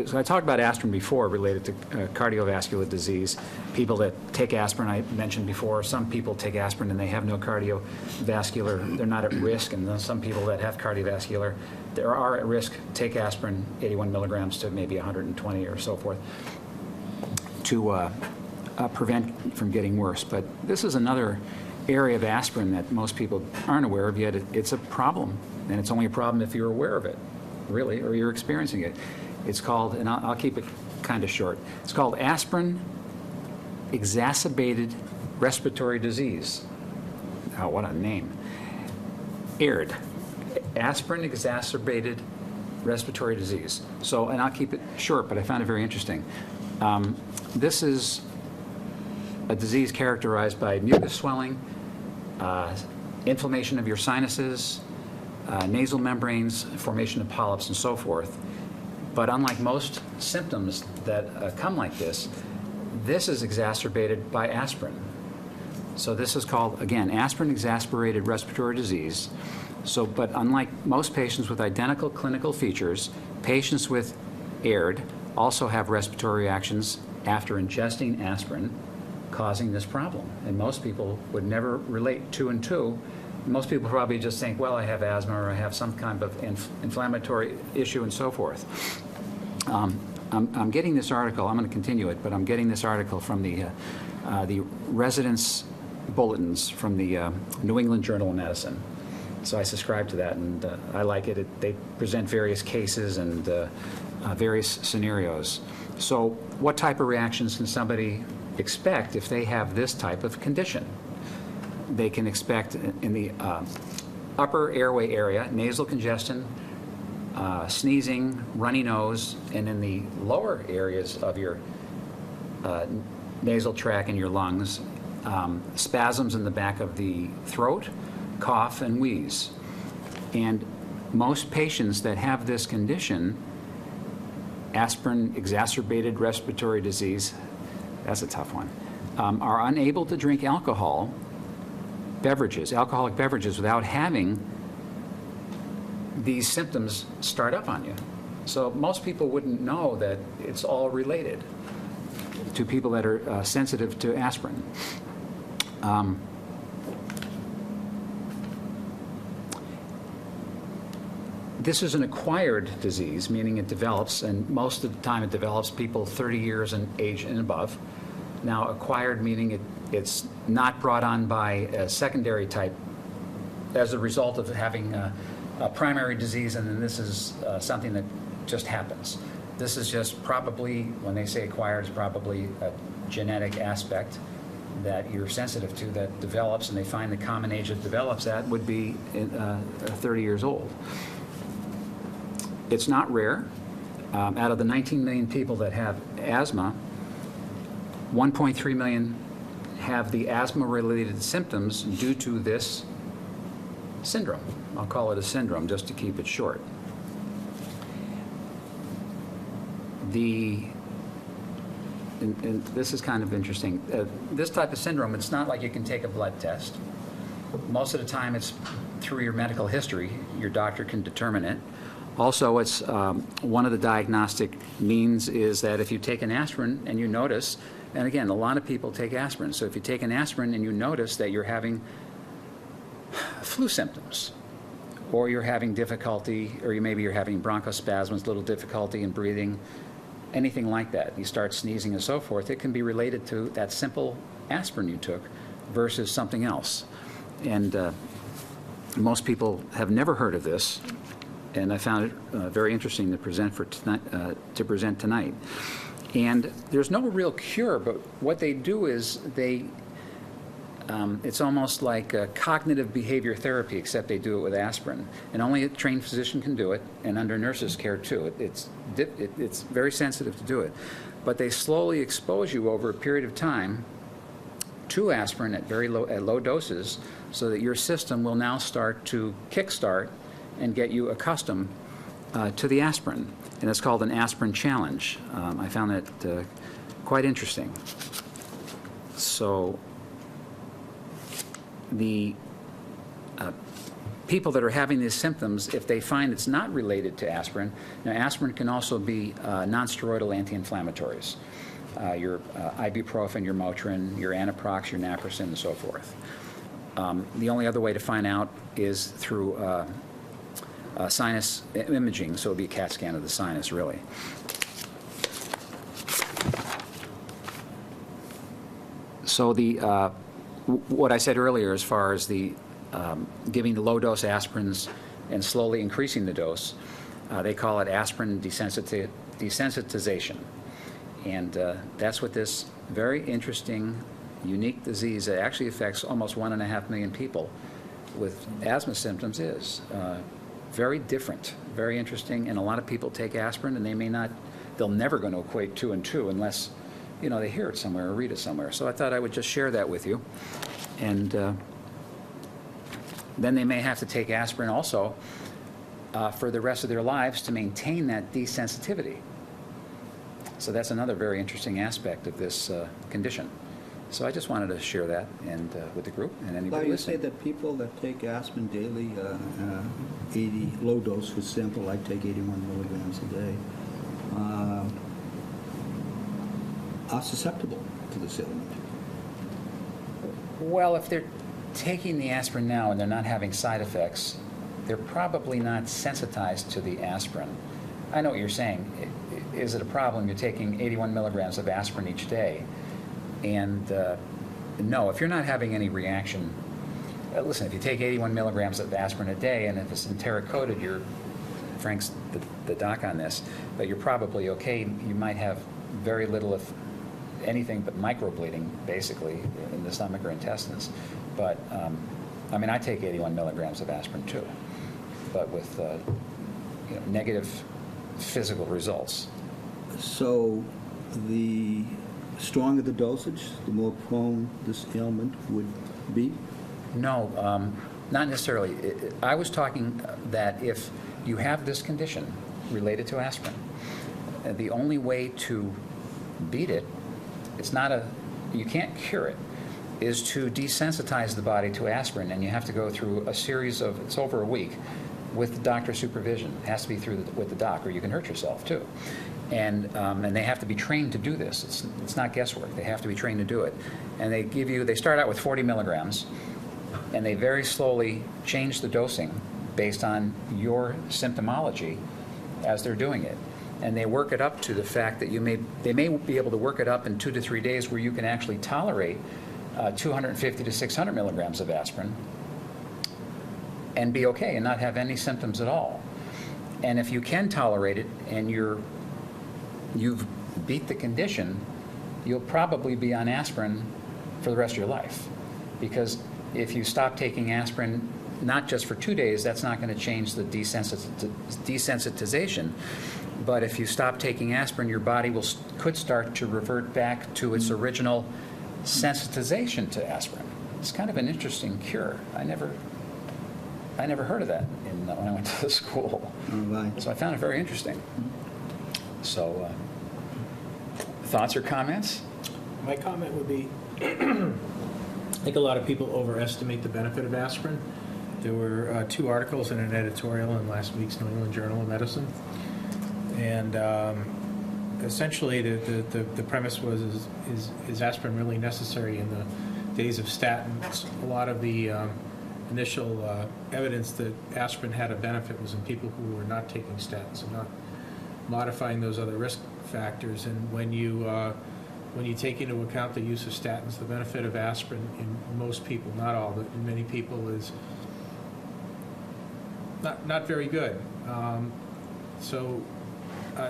So I talked about aspirin before related to cardiovascular disease. People that take aspirin, I mentioned before, some people take aspirin and they have no cardiovascular, they're not at risk, and then some people that have cardiovascular, they are at risk, take aspirin, 81 milligrams to maybe 120 or so forth, to prevent from getting worse. But this is another area of aspirin that most people aren't aware of, yet it's a problem, and it's only a problem if you're aware of it, really, or you're experiencing it. It's called, and I'll keep it kind of short, it's called aspirin exacerbated respiratory disease. Oh, what a name. AIRD, aspirin exacerbated respiratory disease. So, and I'll keep it short, but I found it very interesting. This is a disease characterized by mucus swelling, inflammation of your sinuses, nasal membranes, formation of polyps, and so forth. But unlike most symptoms that come like this is exacerbated by aspirin. So this is called, again, aspirin-exacerbated respiratory disease. So, but unlike most patients with identical clinical features, patients with AIRD also have respiratory reactions after ingesting aspirin, causing this problem. And most people would never relate two and two. Most people probably just think, well, I have asthma or I have some kind of inflammatory issue and so forth. I'm getting this article, I'm going to continue it, but I'm getting this article from the residence bulletins from the New England Journal of Medicine. So I subscribe to that, and I like it. They present various cases and various scenarios. So what type of reactions can somebody expect if they have this type of condition? They can expect in the upper airway area, nasal congestion, sneezing, runny nose, and in the lower areas of your nasal tract and your lungs, spasms in the back of the throat, cough, and wheeze. And most patients that have this condition, aspirin-exacerbated respiratory disease, that's a tough one, are unable to drink alcoholic beverages without having these symptoms start up on you. So most people wouldn't know that it's all related. to people that are sensitive to aspirin. This is an acquired disease, meaning it develops, and most of the time it develops people 30 years in age and above. Now, acquired meaning it's not brought on by a secondary type as a result of having a primary disease, and then this is something that just happens. This is just probably, when they say acquired, it's probably a genetic aspect that you're sensitive to that develops, and they find the common age it develops at would be 30 years old. It's not rare. Out of the 19 million people that have asthma, 1.3 million have the asthma-related symptoms due to this syndrome. I'll call it a syndrome just to keep it short. And this is kind of interesting. This type of syndrome, it's not like you can take a blood test. Most of the time it's through your medical history. Your doctor can determine it. Also, it's one of the diagnostic means is that if you take an aspirin and you notice, and again, a lot of people take aspirin, so if you take an aspirin and you notice that you're having flu symptoms, or you're having difficulty, or maybe you're having bronchospasms, little difficulty in breathing, anything like that, you start sneezing and so forth, it can be related to that simple aspirin you took versus something else. And most people have never heard of this. And I found it very interesting to present tonight. And there's no real cure, but what they do is it's almost like a cognitive behavior therapy, except they do it with aspirin. And only a trained physician can do it, and under nurses' care too. It's very sensitive to do it. But they slowly expose you over a period of time to aspirin at low doses, so that your system will now start to kickstart and get you accustomed to the aspirin. And it's called an aspirin challenge. I found that quite interesting. So the people that are having these symptoms, if they find it's not related to aspirin, now aspirin can also be non-steroidal anti-inflammatories. Your ibuprofen, your Motrin, your Anaprox, your Naproxen, and so forth. The only other way to find out is through sinus imaging, so it would be a CAT scan of the sinus, really. So what I said earlier as far as the giving the low-dose aspirins and slowly increasing the dose, they call it aspirin desensitization. And that's what this very interesting, unique disease that actually affects almost 1.5 million people with asthma symptoms is. Very different, very interesting, and a lot of people take aspirin and they'll never going to equate 2 and 2 unless, they hear it somewhere or read it somewhere. So I thought I would just share that with you. And then they may have to take aspirin also for the rest of their lives to maintain that desensitivity. So that's another very interesting aspect of this condition. So I just wanted to share that and with the group and anybody Now, you listening. say that people that take aspirin daily, 80 low dose, for example, I take 81 milligrams a day, are susceptible to this ailment. Well, if they're taking the aspirin now and they're not having side effects, they're probably not sensitized to the aspirin. I know what you're saying. Is it a problem? You're taking 81 milligrams of aspirin each day. And no, if you're not having any reaction, listen, if you take 81 milligrams of aspirin a day and if it's enteric-coated, Frank's the doc on this, but you're probably okay. You might have very little, if anything, but microbleeding, basically, in the stomach or intestines. But, I take 81 milligrams of aspirin too, but with negative physical results. So the stronger the dosage, the more prone this ailment would be? No, not necessarily. I was talking that if you have this condition related to aspirin, the only way to beat it, you can't cure it, is to desensitize the body to aspirin, and you have to go through a series of, it's over a week, with doctor supervision. It has to be with the doc, or you can hurt yourself too. And they have to be trained to do this. It's not guesswork. They have to be trained to do it. And they start out with 40 milligrams, and they very slowly change the dosing based on your symptomology as they're doing it. And they work it up to the fact that they may be able to work it up in 2 to 3 days where you can actually tolerate 250 to 600 milligrams of aspirin and be okay and not have any symptoms at all. And if you can tolerate it and you've beat the condition, you'll probably be on aspirin for the rest of your life. Because if you stop taking aspirin, not just for 2 days, that's not going to change the desensitization. But if you stop taking aspirin, your body could start to revert back to its original sensitization to aspirin. It's kind of an interesting cure. I never heard of that when I went to the school. All right. So I found it very interesting. So, thoughts or comments? My comment would be, I think a lot of people overestimate the benefit of aspirin. There were 2 articles and an editorial in last week's New England Journal of Medicine. And essentially, the premise was, is aspirin really necessary in the days of statins? A lot of the initial evidence that aspirin had a benefit was in people who were not taking statins and not modifying those other risk factors. And when you take into account the use of statins, the benefit of aspirin in most people, not all, but in many people, is not very good. So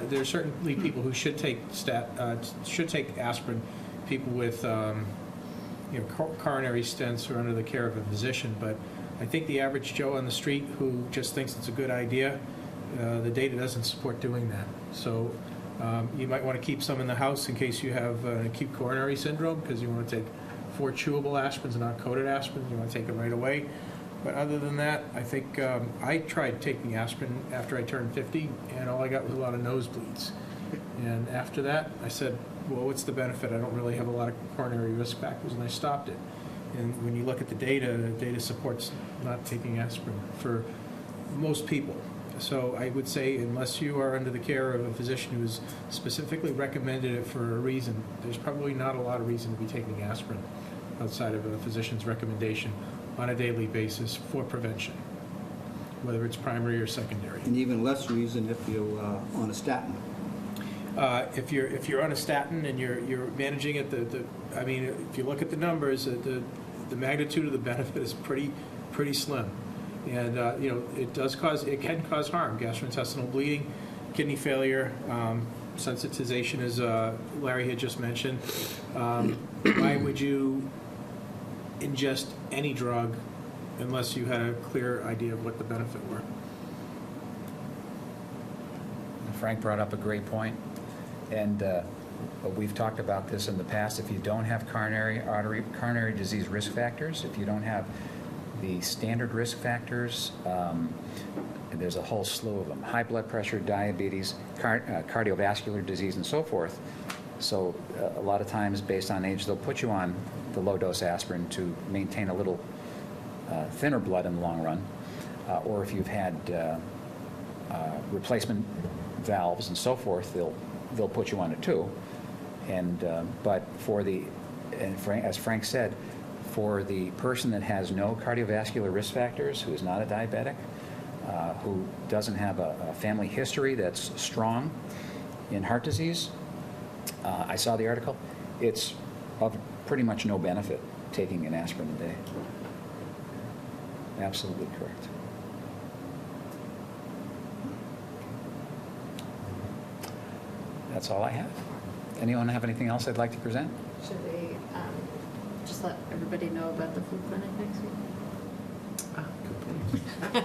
there are certainly people who should take aspirin. People with coronary stents are under the care of a physician. But I think the average Joe on the street who just thinks it's a good idea, the data doesn't support doing that. So you might want to keep some in the house in case you have an acute coronary syndrome, because you want to take 4 chewable aspirins and not coated aspirins. You want to take them right away. But other than that, I think I tried taking aspirin after I turned 50, and all I got was a lot of nosebleeds. And after that, I said, well, what's the benefit? I don't really have a lot of coronary risk factors, and I stopped it. And when you look at the data supports not taking aspirin for most people. So I would say, unless you are under the care of a physician who's specifically recommended it for a reason, there's probably not a lot of reason to be taking aspirin outside of a physician's recommendation on a daily basis for prevention, whether it's primary or secondary. And even less reason if you're on a statin. If you're on a statin and you're managing it, I mean, if you look at the numbers, the magnitude of the benefit is pretty slim, and it can cause harm: gastrointestinal bleeding, kidney failure, sensitization, as Larry had just mentioned. Why would you ingest any drug unless you had a clear idea of what the benefit were? Frank brought up a great point, and we've talked about this in the past. If you don't have coronary disease risk factors, if you don't have the standard risk factors, there's a whole slew of them: high blood pressure, diabetes, cardiovascular disease, and so forth. So a lot of times, based on age, they'll put you on the low-dose aspirin to maintain a little thinner blood in the long run, or if you've had replacement valves and so forth, they'll put you on it too. And but as Frank said, for the person that has no cardiovascular risk factors, who is not a diabetic, who doesn't have a family history that's strong in heart disease, I saw the article, it's of pretty much no benefit taking an aspirin a day. Absolutely correct. That's all I have. Anyone have anything else they'd like to present? Should we just let everybody know about the food clinic next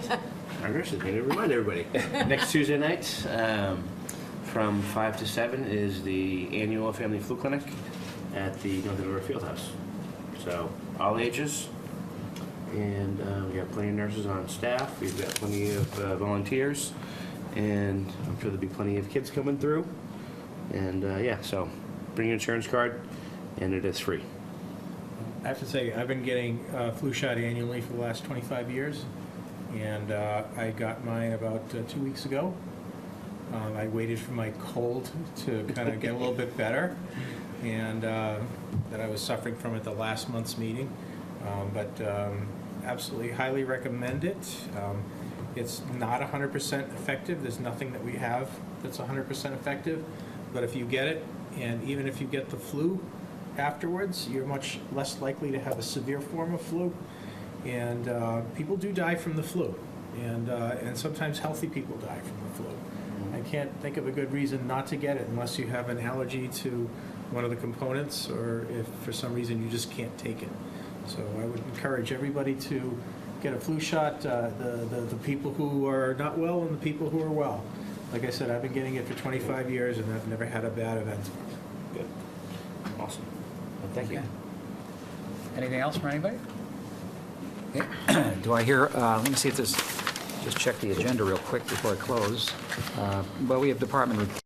week? Our nurses need to remind everybody. Next Tuesday night, from 5 to 7, is the annual family flu clinic at the North Andover Fieldhouse. So all ages, and we have plenty of nurses on staff. We've got plenty of volunteers, and I'm sure there'll be plenty of kids coming through. And so bring your insurance card, and it is free. I have to say, I've been getting flu shot annually for the last 25 years, and I got mine about 2 weeks ago. I I waited for my cold to kind of get a little bit better, and that I was suffering from at the last month's meeting. But absolutely highly recommend it. It's not 100% effective. There's nothing that we have that's 100% effective. But if you get it, and even if you get the flu afterwards, you're much less likely to have a severe form of flu. And people do die from the flu. And sometimes healthy people die from the flu. I can't think of a good reason not to get it unless you have an allergy to one of the components, or if for some reason you just can't take it. So I would encourage everybody to get a flu shot, the people who are not well and the people who are well. Like I said, I've been getting it for 25 years, and I've never had a bad event. Good. Awesome. Well, thank you. Anything else from anybody? Okay. Do I hear, let me see if this, just check the agenda real quick before I close. Well, we have department